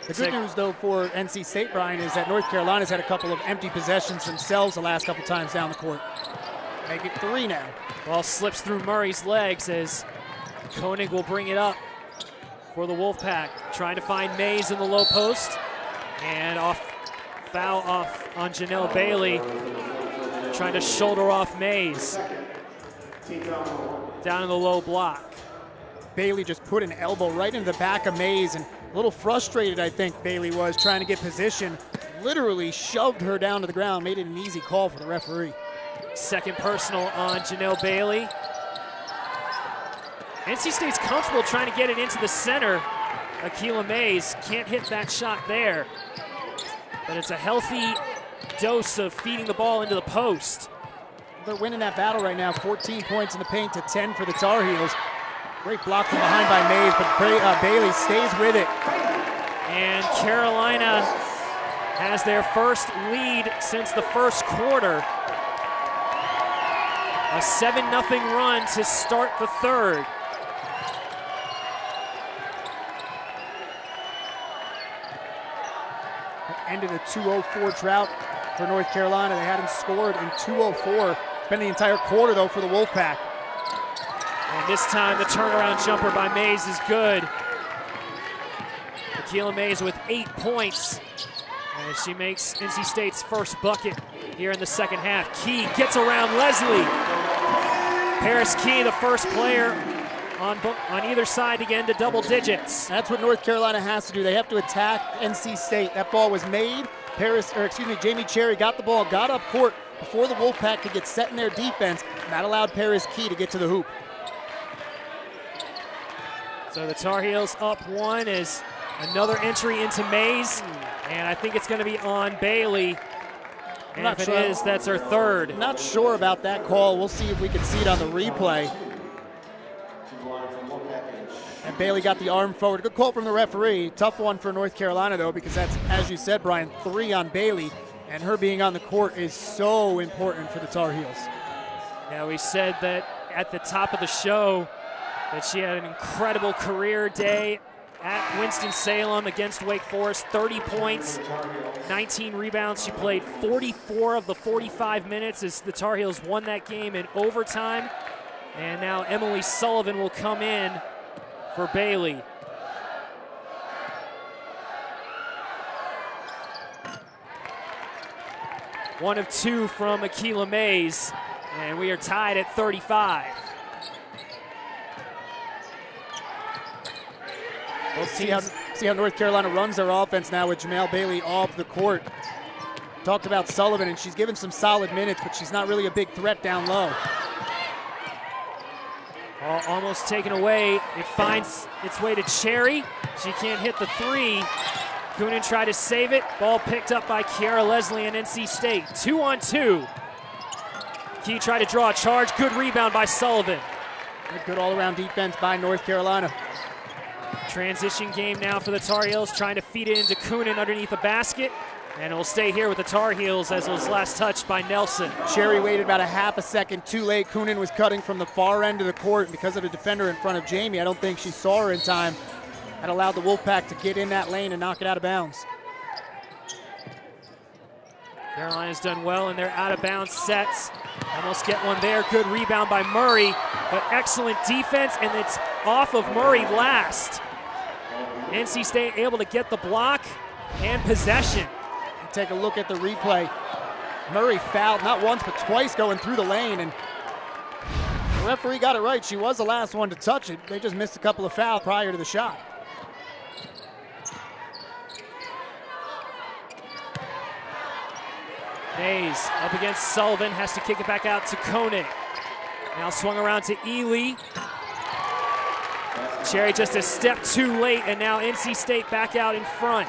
The good news, though, for NC State, Brian, is that North Carolina's had a couple of empty possessions themselves the last couple times down the court. Make it 3 now. Ball slips through Murray's legs as Koenig will bring it up for the Wolfpack. Trying to find Mays in the low post. And foul off on Janelle Bailey. Trying to shoulder off Mays. Down in the low block. Bailey just put an elbow right into the back of Mays, and a little frustrated, I think Bailey was, trying to get position. Literally shoved her down to the ground, made it an easy call for the referee. Second personal on Janelle Bailey. NC State's comfortable trying to get it into the center. Akila Mays can't hit that shot there. But it's a healthy dose of feeding the ball into the post. They're winning that battle right now. 14 points in the paint to 10 for the Tar Heels. Great block from behind by Mays, but Bailey stays with it. And Carolina has their first lead since the first quarter. A 7-0 run to start the third. Ended a 2:04 drought for North Carolina. They hadn't scored in 2:04. It's been the entire quarter, though, for the Wolfpack. And this time the turnaround jumper by Mays is good. Akila Mays with 8 points. And she makes NC State's first bucket here in the second half. Key gets around Leslie. Paris Key, the first player on either side to get into double digits. That's what North Carolina has to do. They have to attack NC State. That ball was made. Jamie Cherry got the ball, got up court before the Wolfpack could get set in their defense. And that allowed Paris Key to get to the hoop. So the Tar Heels up 1 as another entry into Mays. And I think it's going to be on Bailey. And if it is, that's her third. I'm not sure about that call. We'll see if we can see it on the replay. And Bailey got the arm forward. Good call from the referee. Tough one for North Carolina, though, because that's, as you said, Brian, 3 on Bailey. And her being on the court is so important for the Tar Heels. Yeah, we said that at the top of the show that she had an incredible career day at Winston-Salem against Wake Forest. 30 points, 19 rebounds. She played 44 of the 45 minutes as the Tar Heels won that game in overtime. And now Emily Sullivan will come in for Bailey. One of 2 from Akila Mays, and we are tied at 35. We'll see how North Carolina runs their offense now with Jamel Bailey off the court. Talked about Sullivan, and she's given some solid minutes, but she's not really a big threat down low. Ball almost taken away. It finds its way to Cherry. She can't hit the 3. Coonan tried to save it. Ball picked up by Kiara Leslie and NC State. 2-on-2. Key tried to draw a charge. Good rebound by Sullivan. Good all-around defense by North Carolina. Transition game now for the Tar Heels, trying to feed it into Coonan underneath the basket. And it will stay here with the Tar Heels as it was last touched by Nelson. Cherry waited about a half a second too late. Coonan was cutting from the far end of the court because of a defender in front of Jamie. I don't think she saw her in time. That allowed the Wolfpack to get in that lane and knock it out of bounds. Carolina's done well in their out-of-bounds sets. Almost get one there. Good rebound by Murray, but excellent defense, and it's off of Murray last. NC State able to get the block and possession. Take a look at the replay. Murray fouled not once but twice going through the lane, and the referee got it right. She was the last one to touch it. They just missed a couple of fouls prior to the shot. Mays up against Sullivan, has to kick it back out to Koenig. Now swung around to Ely. Cherry just a step too late, and now NC State back out in front.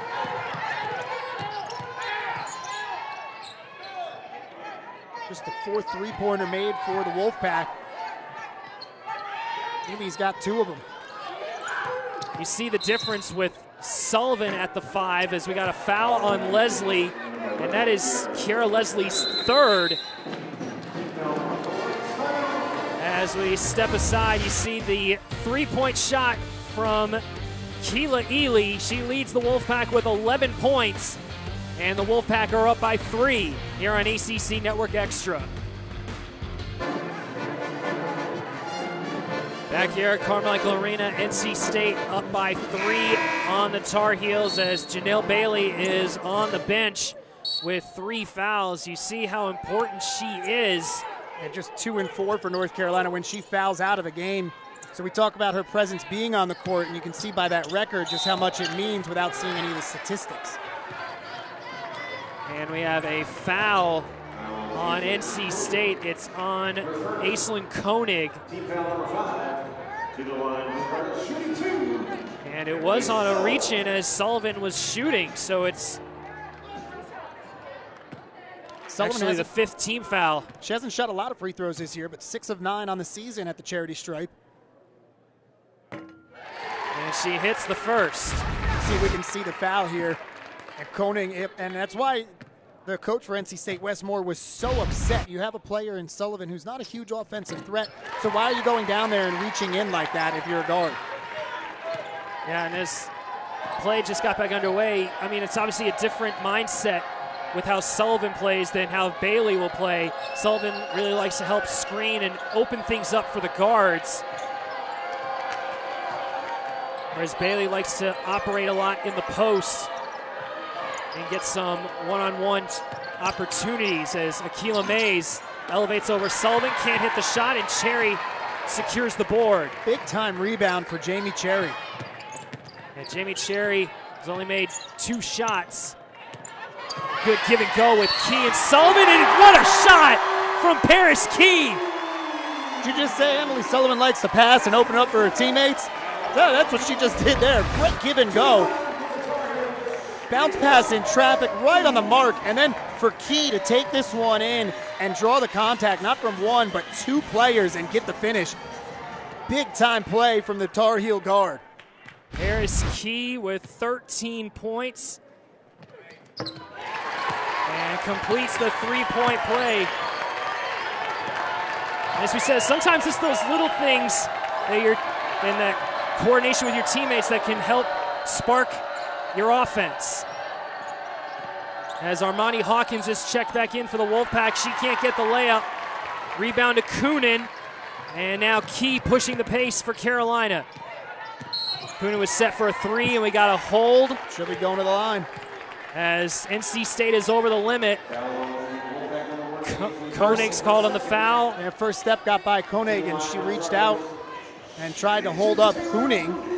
Just the fourth three-pointer made for the Wolfpack. Ely's got two of them. You see the difference with Sullivan at the 5 as we got a foul on Leslie, and that is Kiara Leslie's third. As we step aside, you see the three-point shot from Keela Ely. She leads the Wolfpack with 11 points, and the Wolfpack are up by 3 here on ACC Network Extra. Back here at Carmichael Arena, NC State up by 3 on the Tar Heels as Janelle Bailey is on the bench with 3 fouls. You see how important she is. And just 2 and 4 for North Carolina when she fouls out of the game. So we talk about her presence being on the court, and you can see by that record just how much it means without seeing any of the statistics. And we have a foul on NC State. It's on Aislinn Koenig. And it was on a reach-in as Sullivan was shooting, so it's actually the 5th team foul. She hasn't shot a lot of free throws this year, but 6 of 9 on the season at the charity stripe. And she hits the first. See if we can see the foul here. And Koenig, and that's why the coach for NC State, Wes Moore, was so upset. You have a player in Sullivan who's not a huge offensive threat, so why are you going down there and reaching in like that if you're a guard? Yeah, and this play just got back underway. I mean, it's obviously a different mindset with how Sullivan plays than how Bailey will play. Sullivan really likes to help screen and open things up for the guards, whereas Bailey likes to operate a lot in the post and get some one-on-one opportunities as Akila Mays elevates over Sullivan, can't hit the shot, and Cherry secures the board. Big-time rebound for Jamie Cherry. And Jamie Cherry has only made 2 shots. Good give and go with Key and Sullivan, and what a shot from Paris Key. Did you just say Emily Sullivan likes to pass and open up for her teammates? Yeah, that's what she just did there. Great give and go. Bounce pass in traffic right on the mark, and then for Key to take this one in and draw the contact, not from 1, but 2 players and get the finish. Big time play from the Tar Heel guard. Paris Key with 13 points and completes the 3-point play. As we said, sometimes it's those little things that you're in that coordination with your teammates that can help spark your offense. As Armani Hawkins is checked back in for the Wolfpack, she can't get the layup. Rebound to Coonan, and now Key pushing the pace for Carolina. Coonan was set for a 3, and we got a hold. She'll be going to the line. As NC State is over the limit. Koenig's called on the foul. Yeah, first step got by Koenig, and she reached out and tried to hold up Cooning.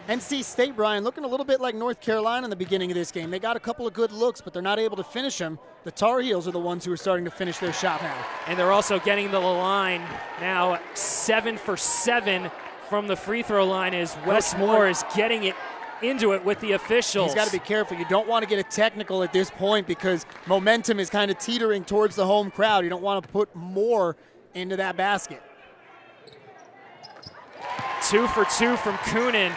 NC State, Brian, looking a little bit like North Carolina in the beginning of this game. They got a couple of good looks, but they're not able to finish them. The Tar Heels are the ones who are starting to finish their shot now. And they're also getting to the line now 7 for 7 from the free throw line as Wes Moore is getting it into it with the officials. He's got to be careful. You don't want to get a technical at this point because momentum is kind of teetering towards the home crowd. You don't want to put more into that basket. 2 for 2 from Coonan.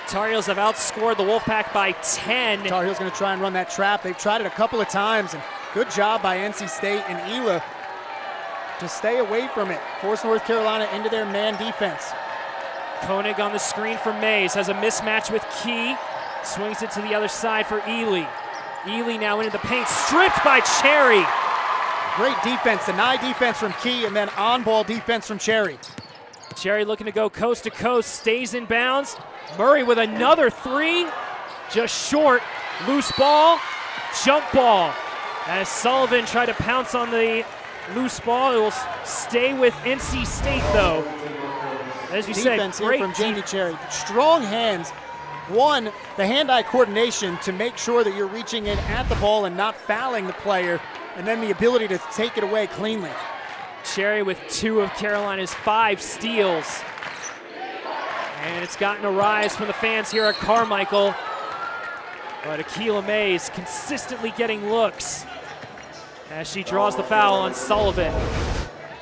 Tar Heels have outscored the Wolfpack by 10. Tar Heels going to try and run that trap. They've tried it a couple of times, and good job by NC State and Ela to stay away from it. Force North Carolina into their man defense. Koenig on the screen for Mays, has a mismatch with Key. Swings it to the other side for Ely. Ely now into the paint, stripped by Cherry. Great defense, deny defense from Key, and then on-ball defense from Cherry. Cherry looking to go coast to coast, stays in bounds. Murray with another three, just short. Loose ball, jump ball. As Sullivan tried to pounce on the loose ball, it will stay with NC State though. As you Defense said, great here from Jamie Cherry. Strong hands. One, the hand-eye coordination to make sure that you're reaching in at the ball and not fouling the player, and then the ability to take it away cleanly. Cherry with 2 of Carolina's 5 steals. And it's gotten a rise from the fans here at Carmichael. But Akilah Mays consistently getting looks as she draws the foul on Sullivan.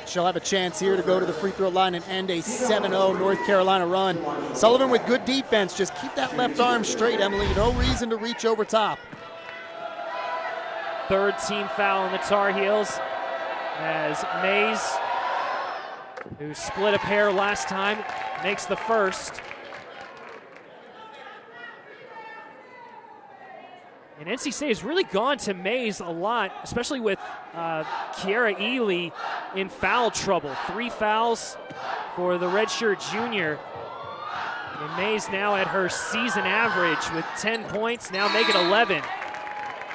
She'll have a chance here to go to the free throw line and end a 7-0 North Carolina run. Sullivan with good defense. Just keep that left arm straight, Emily. No reason to reach over top. 3rd team foul on the Tar Heels as Mays, who split a pair last time, makes the first. And NC State has really gone to Mays a lot, especially with Kiara Ely in foul trouble. 3 fouls for the redshirt junior. And Mays now at her season average with 10 points, now making 11.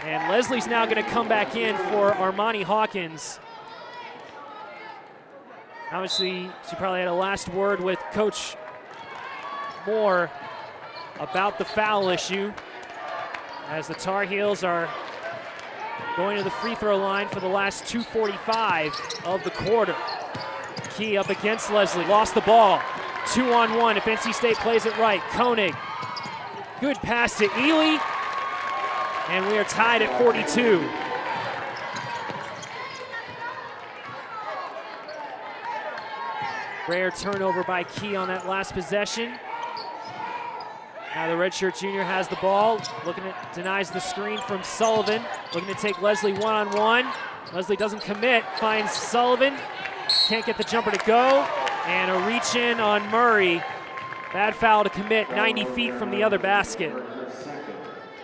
And Leslie's now going to come back in for Armani Hawkins. Obviously, she probably had a last word with Coach Moore about the foul issue, as the Tar Heels are going to the free throw line for the last 2:45 of the quarter. Key up against Leslie, lost the ball. 2-on-1 if NC State plays it right. Koenig, good pass to Ely, and we are tied at 42. Rare turnover by Key on that last possession. Now the redshirt junior has the ball, denies the screen from Sullivan, looking to take Leslie one-on-one. Leslie doesn't commit, finds Sullivan, can't get the jumper to go, and a reach in on Murray. Bad foul to commit, 90 feet from the other basket.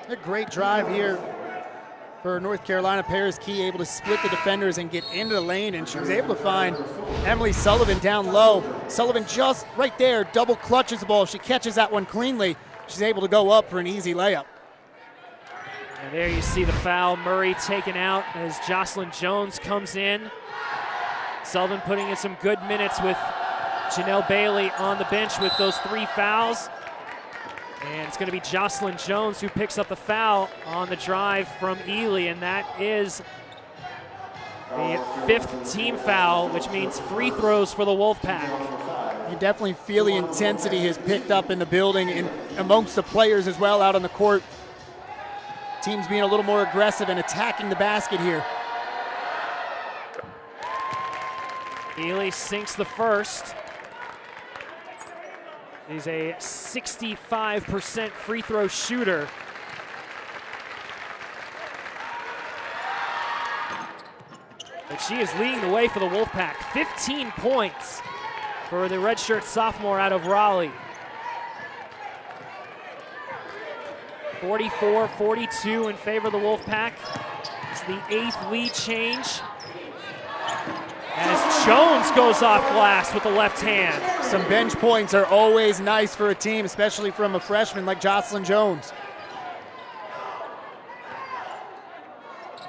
A great drive here for North Carolina. Paris Key able to split the defenders and get into the lane, and she was able to find Emily Sullivan down low. Sullivan just right there, double clutches the ball. She catches that one cleanly. She's able to go up for an easy layup. And there you see the foul. Murray taken out as Jocelyn Jones comes in. Sullivan putting in some good minutes with Janelle Bailey on the bench with those 3 fouls. And it's going to be Jocelyn Jones who picks up the foul on the drive from Ely, and that is the 5th team foul, which means free throws for the Wolfpack. You definitely feel the intensity has picked up in the building and amongst the players as well out on the court. Teams being a little more aggressive and attacking the basket here. Ely sinks the first. He's a 65% free throw shooter. But she is leading the way for the Wolfpack. 15 points for the redshirt sophomore out of Raleigh. 44-42 in favor of the Wolfpack. It's the 8th lead change. As Jones goes off glass with the left hand. Some bench points are always nice for a team, especially from a freshman like Jocelyn Jones.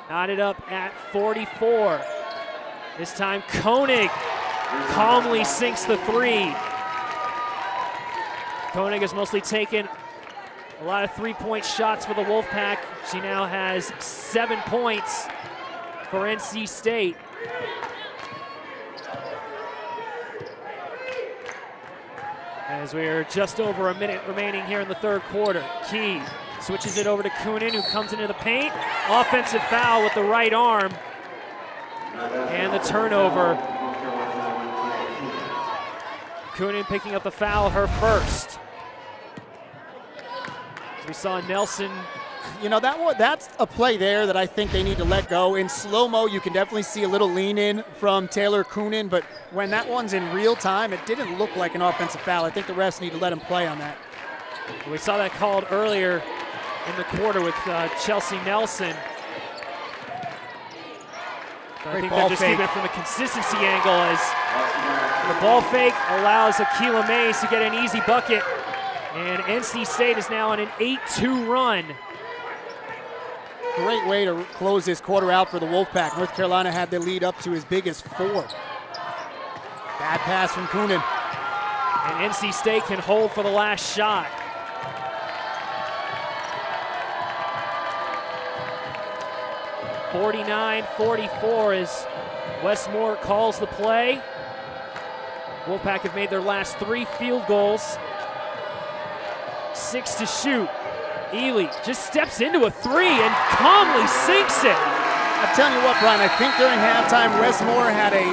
Knotted up at 44. This time Koenig calmly sinks the 3. Koenig has mostly taken a lot of 3-point shots for the Wolfpack. She now has 7 points for NC State. As we're just over a minute remaining here in the third quarter. Key switches it over to Coonan, who comes into the paint. Offensive foul with the right arm. And the turnover. Coonan picking up the foul, her first. As we saw Nelson. You know, that's a play there that I think they need to let go. In slow-mo, you can definitely see a little lean-in from Taylor Coonan, but when that one's in real time, it didn't look like an offensive foul. I think the refs need to let him play on that. We saw that called earlier in the quarter with Chelsea Nelson. But I think they're just keeping it from a consistency angle as the ball fake allows Akilah Mays to get an easy bucket. And NC State is now on an 8-2 run. Great way to close this quarter out for the Wolfpack. North Carolina had the lead up to as big as 4. Bad pass from Coonan. And NC State can hold for the last shot. (49-44) as Westmore calls the play. Wolfpack have made their last 3 field goals. 6 to shoot. Ely just steps into a 3 and calmly sinks it. I'm telling you what, Brian, I think during halftime, Westmore had a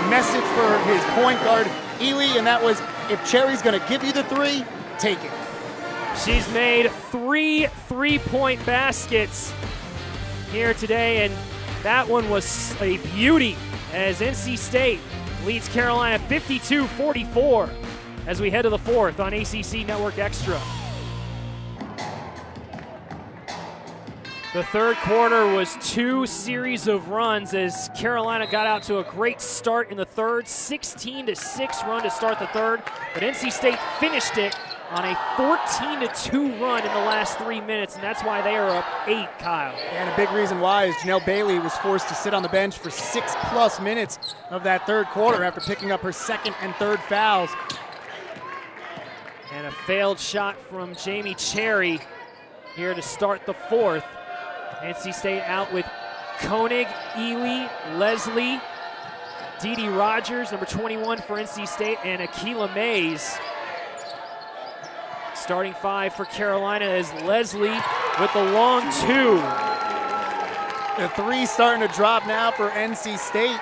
message for his point guard, Ely, and that was, if Cherry's gonna give you the 3, take it. She's made 3 3-point baskets here today, and that one was a beauty as NC State leads Carolina 52-44 as we head to the 4th on ACC Network Extra. The third quarter was 2 series of runs as Carolina got out to a great start in the third, 16-6 run to start the third, but NC State finished it on a 14-2 run in the last 3 minutes, and that's why they are up 8, Kyle. And a big reason why is Janelle Bailey was forced to sit on the bench for 6+ minutes of that third quarter after picking up her 2nd and 3rd fouls. And a failed shot from Jamie Cherry here to start the 4th. NC State out with Koenig, Ely, Leslie, Dee Rogers, number 21 for NC State, and Akilah Mays. Starting 5 for Carolina is Leslie with the long 2. The 3 starting to drop now for NC State,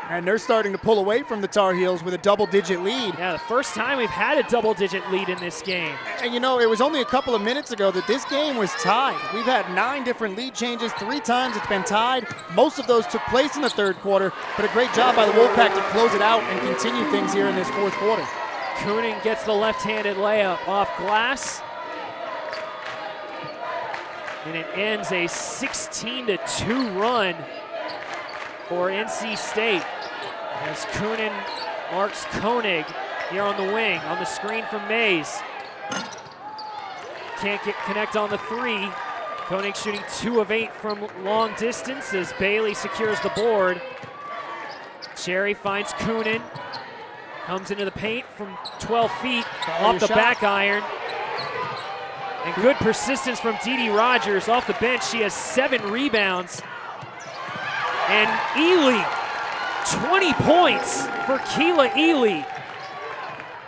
and they're starting to pull away from the Tar Heels with a double-digit lead. Yeah, the first time we've had a double-digit lead in this game. And you know, it was only a couple of minutes ago that this game was tied. We've had 9 different lead changes, 3 times it's been tied. Most of those took place in the third quarter, but a great job by the Wolfpack to close it out and continue things here in this 4th quarter. Coonan gets the left-handed layup off glass. And it ends a 16-2 run for NC State as Coonan marks Koenig here on the wing on the screen from Mays. Can't connect on the 3. Koenig shooting 2 of 8 from long distance as Bailey secures the board. Cherry finds Coonan. Comes into the paint from 12 feet off the back iron. And good persistence from Dee Rogers off the bench. She has 7 rebounds. And Ely, 20 points for Kayla Ely.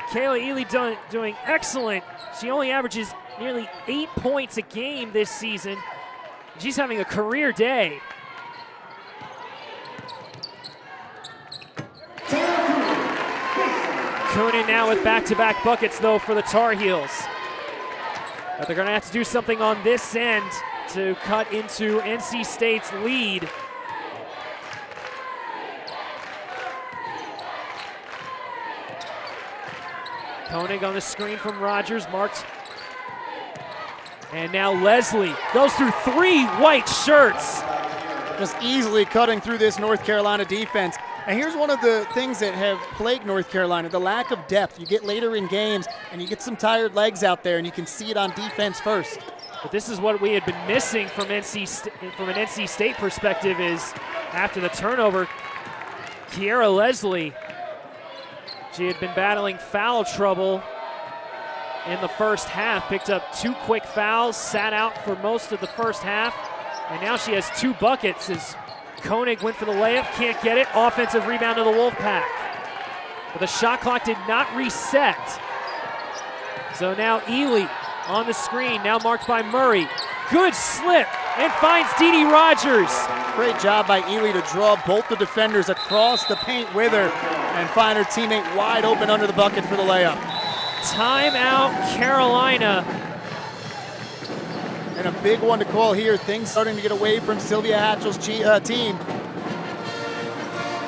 Kayla Ely doing excellent. She only averages nearly 8 points a game this season. She's having a career day. Coonan now with back-to-back buckets, though, for the Tar Heels. But they're going to have to do something on this end to cut into NC State's lead. Koenig on the screen from Rogers, marked. And now Leslie goes through 3 white shirts. Just easily cutting through this North Carolina defense. And here's one of the things that have plagued North Carolina, the lack of depth. You get later in games and you get some tired legs out there and you can see it on defense first. But this is what we had been missing from an NC State perspective is after the turnover, Kiera Leslie, she had been battling foul trouble in the first half, picked up 2 quick fouls, sat out for most of the first half, and now she has 2 buckets as Koenig went for the layup, can't get it. Offensive rebound to the Wolfpack. But the shot clock did not reset So now Ely on the screen, now marked by Murray. Good slip, and finds Dee Dee Rogers. Great job by Ely to draw both the defenders across the paint with her and find her teammate wide open under the bucket for the layup. Timeout, Carolina. And a big one to call here. Things starting to get away from Sylvia Hatchell's team.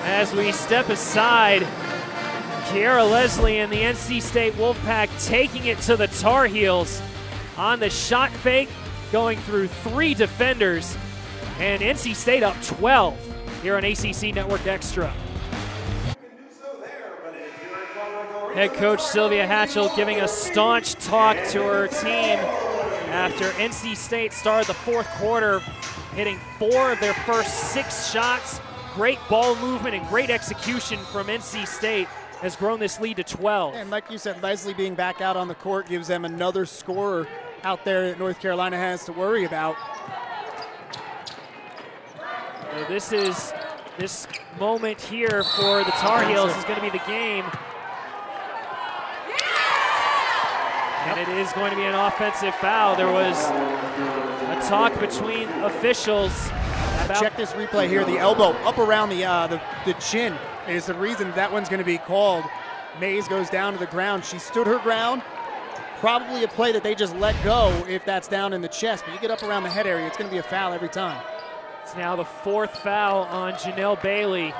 As we step aside, Kiara Leslie and the NC State Wolfpack taking it to the Tar Heels on the shot fake, going through 3 defenders, and NC State up 12 here on ACC Network Extra. Head coach Sylvia Hatchell giving a staunch talk to her team after NC State started the 4th quarter hitting 4 of their first 6 shots. Great ball movement and great execution from NC State has grown this lead to 12. And like you said, Leslie being back out on the court gives them another scorer out there that North Carolina has to worry about. So this moment here for the Tar Heels is going to be the game. And it is going to be an offensive foul. There was a talk between officials about... Check this replay here. The elbow up around the chin is the reason that one's going to be called. Mays goes down to the ground. She stood her ground. Probably a play that they just let go if that's down in the chest. But you get up around the head area, it's going to be a foul every time. It's now the 4th foul on Janelle Bailey.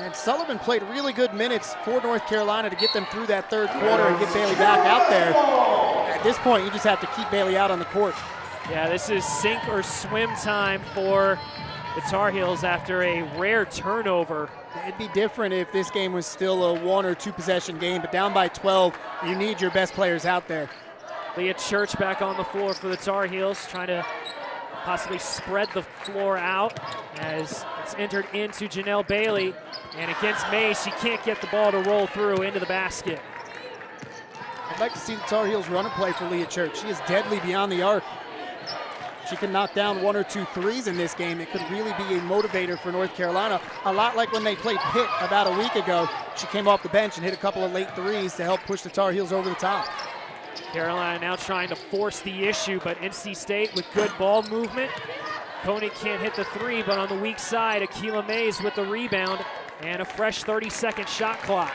And Sullivan played really good minutes for North Carolina to get them through that 3rd quarter and get Bailey back out there. At this point, you just have to keep Bailey out on the court. Yeah, this is sink or swim time for the Tar Heels after a rare turnover. It'd be different if this game was still a 1 or 2 possession game, but down by 12, you need your best players out there. Leah Church back on the floor for the Tar Heels, trying to possibly spread the floor out as it's entered into Janelle Bailey. And against Mays, she can't get the ball to roll through into the basket. I'd like to see the Tar Heels run a play for Leah Church. She is deadly beyond the arc. She can knock down 1 or 2 threes in this game. It could really be a motivator for North Carolina. A lot like when they played Pitt about a week ago. She came off the bench and hit a couple of late threes to help push the Tar Heels over the top. Carolina now trying to force the issue, but NC State with good ball movement. Koenig can't hit the 3, but on the weak side, Akilah Mays with the rebound and a fresh 30-second shot clock.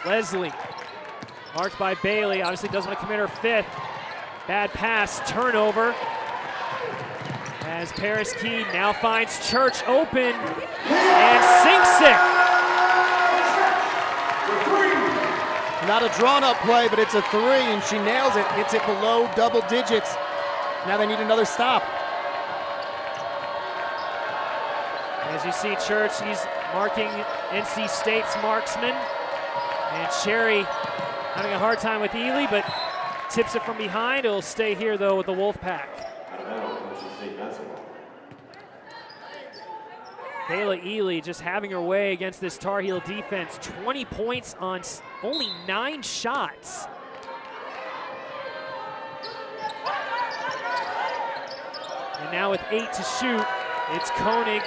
Leslie, marked by Bailey, obviously doesn't want to commit her 5th. Bad pass, turnover. As Paris Key now finds Church open and sinks it. Not a drawn-up play, but it's a 3, and she nails it. Hits it below double digits. Now they need another stop. As you see Church, he's marking NC State's marksman. And Cherry having a hard time with Ely, but tips it from behind. It'll stay here, though, with the Wolfpack. Kayla Ely just having her way against this Tar Heel defense. 20 points on only 9 shots. And now with 8 to shoot, it's Koenig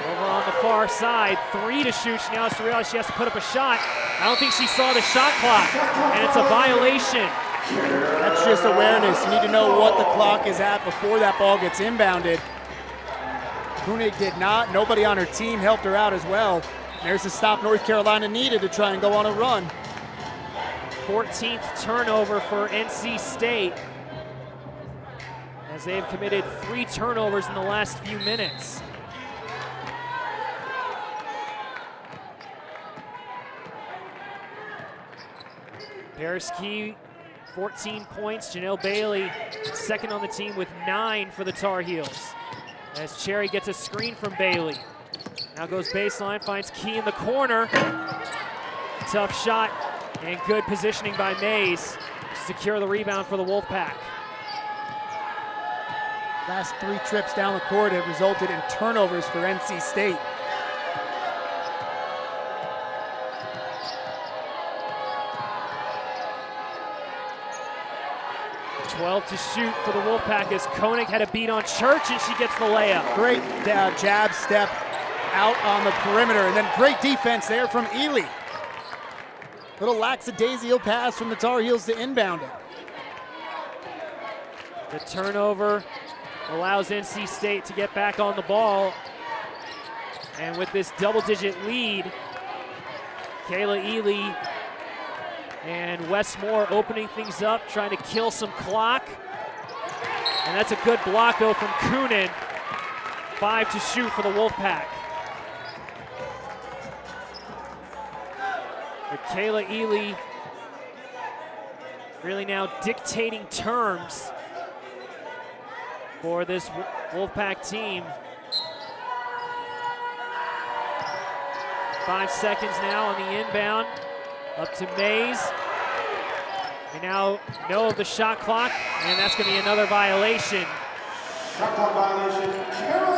over on the far side. 3 to shoot. She now has to realize she has to put up a shot. I don't think she saw the shot clock, and it's a violation. That's just awareness. You need to know what the clock is at before that ball gets inbounded. Koenig did not. Nobody on her team helped her out as well. There's the stop North Carolina needed to try and go on a run. 14th turnover for NC State, as they've committed 3 turnovers in the last few minutes. Paris Key, 14 points. Janelle Bailey, second on the team with 9 for the Tar Heels. As Cherry gets a screen from Bailey. Now goes baseline, finds Key in the corner. Tough shot and good positioning by Mays to secure the rebound for the Wolfpack. Last 3 trips down the court have resulted in turnovers for NC State. .12 to shoot for the Wolfpack as Koenig had a beat on Church and she gets the layup. Great jab step out on the perimeter, and then great defense there from Ely. Little lackadaisical pass from the Tar Heels to inbound it. The turnover allows NC State to get back on the ball. And with this double-digit lead, Kayla Ely and Wes Moore opening things up, trying to kill some clock. And that's a good block, though, from Coonan. 5 to shoot for the Wolfpack. But Kayla Ely really now dictating terms for this Wolfpack team. 5 seconds now on the inbound. Up to Mays. We now know of the shot clock, and that's going to be another violation. Shot clock violation.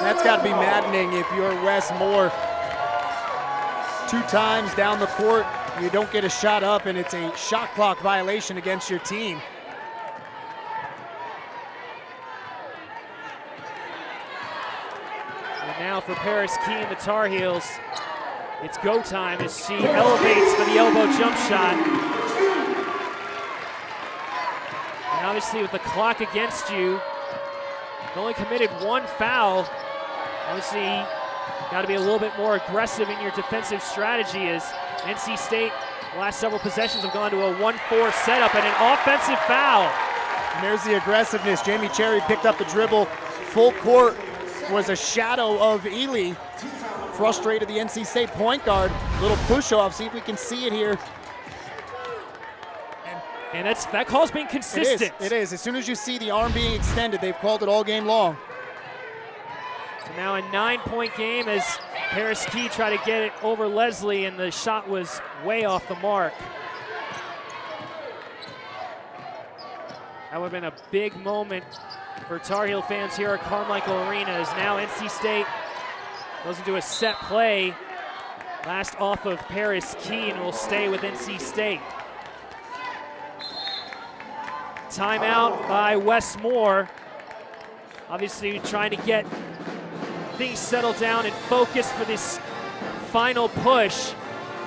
That's got to be maddening if you're Wes Moore. 2 times down the court, you don't get a shot up, and it's a shot clock violation against your team. And now for Paris Key and the Tar Heels, it's go time as she elevates for the elbow jump shot. And obviously with the clock against you, you've only committed 1 foul. Obviously, got to be a little bit more aggressive in your defensive strategy as NC State, the last several possessions have gone to a 1-4 setup and an offensive foul. And there's the aggressiveness. Jamie Cherry picked up the dribble. Full court was a shadow of Ely. Frustrated the NC State point guard. Little push off, see if we can see it here. And that call's being consistent. It is. As soon as you see the arm being extended, they've called it all game long. So now a 9-point game as Paris Key tried to get it over Leslie, and the shot was way off the mark. That would have been a big moment for Tar Heel fans here at Carmichael Arena, as now NC State goes into a set play. Last off of Paris Key, and will stay with NC State. Timeout by Wes Moore. Obviously trying to get things settled down and focused for this final push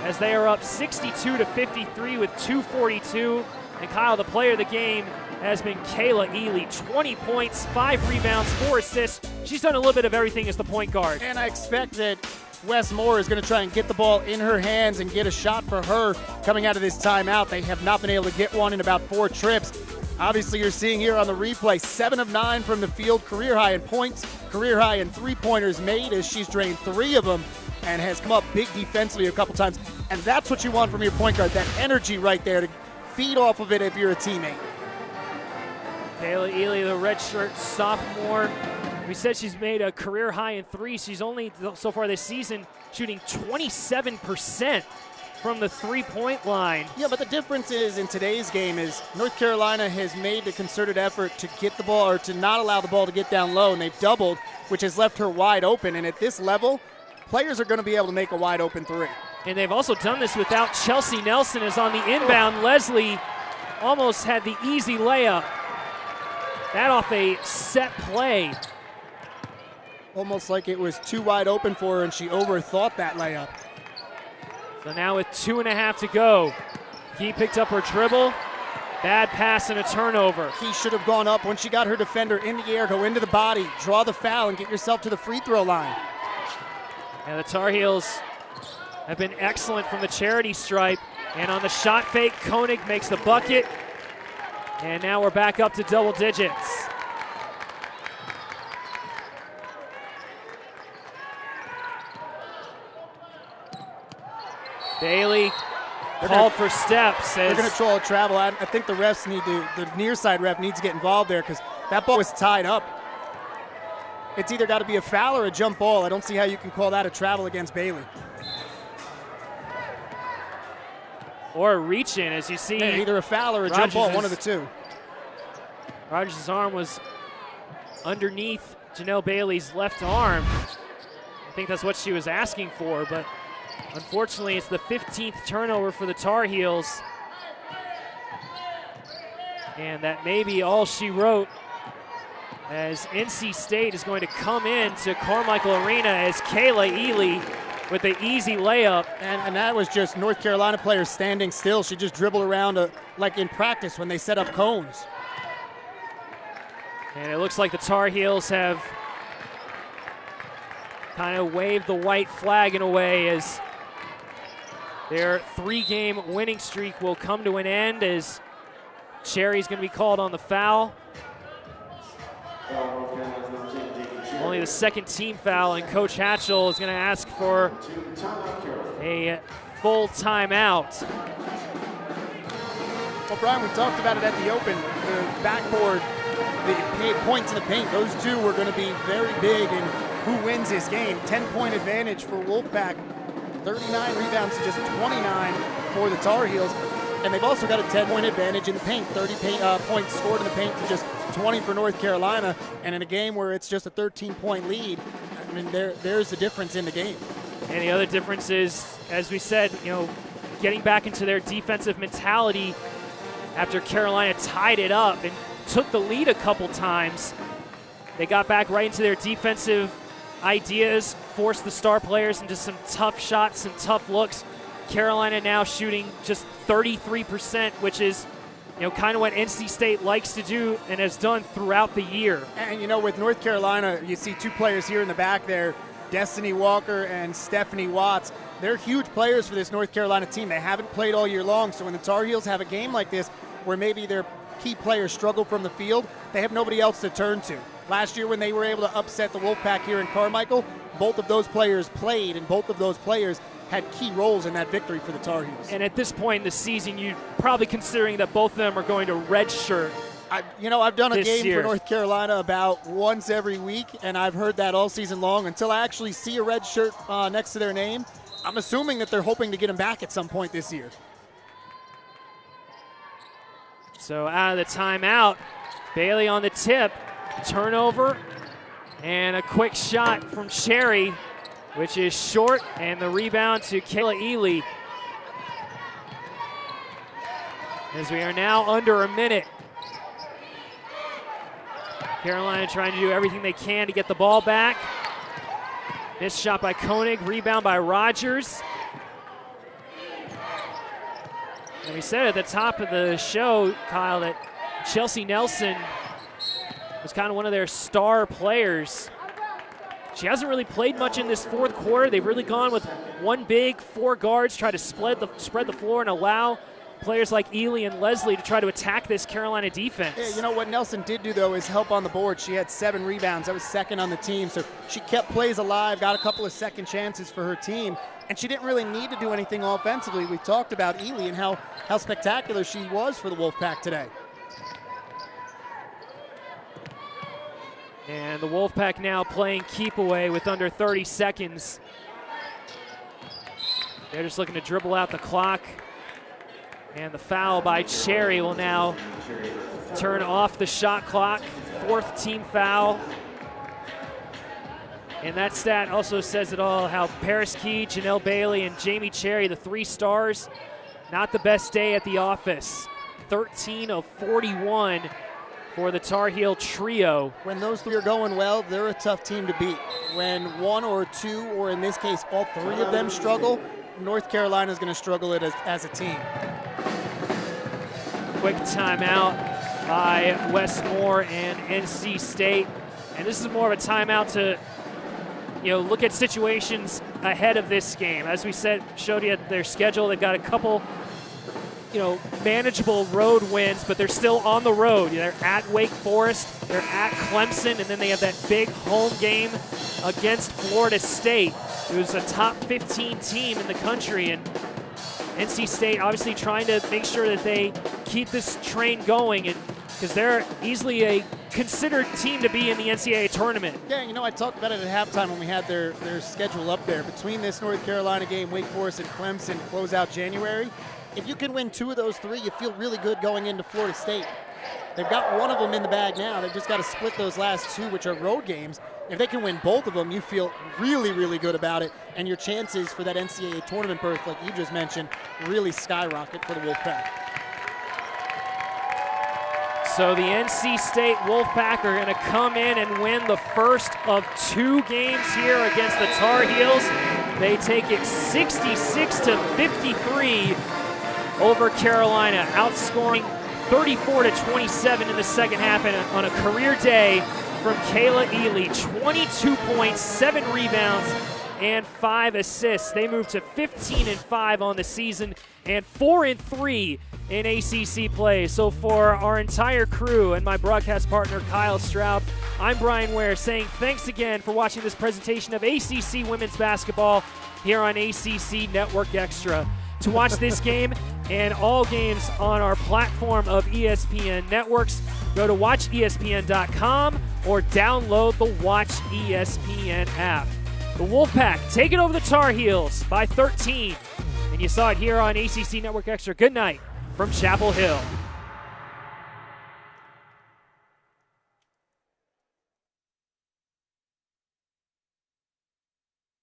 as they are up 62-53 with 2:42. And Kyle, the player of the game has been Kayla Ely. 20 points, 5 rebounds, 4 assists. She's done a little bit of everything as the point guard. And I expect that Wes Moore is going to try and get the ball in her hands and get a shot for her coming out of this timeout. They have not been able to get one in about 4 trips. Obviously, you're seeing here on the replay, 7 of 9 from the field, career high in points, career high in 3-pointers made as she's drained 3 of them and has come up big defensively a couple times. And that's what you want from your point guard, that energy right there to feed off of it if you're a teammate. Kayla Ely, the redshirt sophomore. We said she's made a career high in 3. She's only, so far this season, shooting 27% from the 3-point line. Yeah, but the difference is in today's game is North Carolina has made a concerted effort to get the ball, or to not allow the ball to get down low, and they've doubled, which has left her wide open. And at this level, players are going to be able to make a wide open 3. And they've also done this without Chelsea Nelson, as on the inbound, Leslie almost had the easy layup. That off a set play. Almost like it was too wide open for her and she overthought that layup. So now with 2.5 to go, Key picked up her dribble. Bad pass and a turnover. Key should have gone up when she got her defender in the air, go into the body, draw the foul, and get yourself to the free throw line. And the Tar Heels have been excellent from the charity stripe. And on the shot fake, Koenig makes the bucket. And now we're back up to double digits. Bailey called for steps. They're going to call a travel. I think the refs need to, the near side ref needs to get involved there because that ball was tied up. It's either got to be a foul or a jump ball. I don't see how you can call that a travel against Bailey. Or a reach in, as you see. Yeah, either a foul or a jump ball, one of the two. Rogers' arm was underneath Janelle Bailey's left arm. I think that's what she was asking for, but unfortunately it's the 15th turnover for the Tar Heels. And that may be all she wrote, as NC State is going to come in to Carmichael Arena as Kayla Ely with the easy layup. And that was just North Carolina players standing still. She just dribbled around like in practice when they set up cones. And it looks like the Tar Heels have kind of waved the white flag in a way as their 3-game winning streak will come to an end as Cherry's going to be called on the foul. Only the second team foul, and Coach Hatchell is going to ask for a full timeout. Well, Brian, we talked about it at the open. The backboard, the points in the paint, those two were going to be very big in who wins this game. 10-point advantage for Wolfpack, 39 rebounds to just 29 for the Tar Heels. And they've also got a 10-point advantage in the paint, 30 points scored in the paint to just 20 for North Carolina. And in a game where it's just a 13-point lead, I mean, there's the difference in the game. And the other difference is, as we said, getting back into their defensive mentality after Carolina tied it up and took the lead a couple times. They got back right into their defensive ideas, forced the star players into some tough shots, some tough looks. Carolina now shooting just 33%, which is kind of what NC State likes to do and has done throughout the year. And with North Carolina, you see two players here in the back there, Destiny Walker and Stephanie Watts. They're huge players for this North Carolina team. They haven't played all year long, so when the Tar Heels have a game like this where maybe their key players struggle from the field, they have nobody else to turn to. Last year when they were able to upset the Wolfpack here in Carmichael, both of those players played, and both of those players had key roles in that victory for the Tar Heels. And at this point in the season, you're probably considering that both of them are going to redshirt. I've done a game year for North Carolina about once every week, and I've heard that all season long until I actually see a red shirt next to their name. I'm assuming that they're hoping to get him back at some point this year. So out of the timeout, Bailey on the tip, turnover, and a quick shot from Cherry, which is short, and the rebound to Kayla Ely. As we are now under a minute. Carolina trying to do everything they can to get the ball back. Missed shot by Koenig, rebound by Rogers. And we said at the top of the show, Kyle, that Chelsea Nelson was kind of one of their star players. She hasn't really played much in this fourth quarter. They've really gone with one big, 4 guards, try to spread the floor and allow players like Ely and Leslie to try to attack this Carolina defense. Yeah, what Nelson did do, though, is help on the board. She had 7 rebounds. That was second on the team. So she kept plays alive, got a couple of second chances for her team, and she didn't really need to do anything offensively. We talked about Ely and how spectacular she was for the Wolfpack today. And the Wolfpack now playing keep away with under 30 seconds. They're just looking to dribble out the clock. And the foul by Cherry will now turn off the shot clock. 4th team foul. And that stat also says it all, how Paris Key, Janelle Bailey, and Jamie Cherry, the 3 stars, not the best day at the office. 13 of 41 for the Tar Heel trio. When those 3 are going well, they're a tough team to beat. When 1 or 2, or in this case all 3 of them struggle, North Carolina is going to struggle as a team. Quick timeout by Westmore and NC State. And this is more of a timeout to look at situations ahead of this game. As we said, showed you their schedule. They've got a couple manageable road wins, but they're still on the road. They're at Wake Forest, they're at Clemson, and then they have that big home game against Florida State, who's a top 15 team in the country. And NC State obviously trying to make sure that they keep this train going, and because they're easily a considered team to be in the NCAA tournament. Yeah, I talked about it at halftime when we had their schedule up there. Between this North Carolina game, Wake Forest, and Clemson close out January, if you can win 2 of those 3, you feel really good going into Florida State. They've got one of them in the bag now. They've just got to split those last 2, which are road games. If they can win both of them, you feel really, really good about it. And your chances for that NCAA tournament berth, like you just mentioned, really skyrocket for the Wolfpack. So the NC State Wolfpack are going to come in and win the first of 2 games here against the Tar Heels. They take it 66-53 over Carolina, outscoring 34-27 in the second half, and on a career day from Kayla Ely, 22 points, 7 rebounds, and 5 assists. They move to 15-5 on the season and 4-3 in ACC play. So for our entire crew and my broadcast partner Kyle Straub, I'm Brian Ware saying thanks again for watching this presentation of ACC women's basketball here on ACC Network Extra. To watch this game and all games on our platform of ESPN Networks, go to watchespn.com or download the Watch ESPN app. The Wolfpack take it over the Tar Heels by 13. And you saw it here on ACC Network Extra. Good night from Chapel Hill.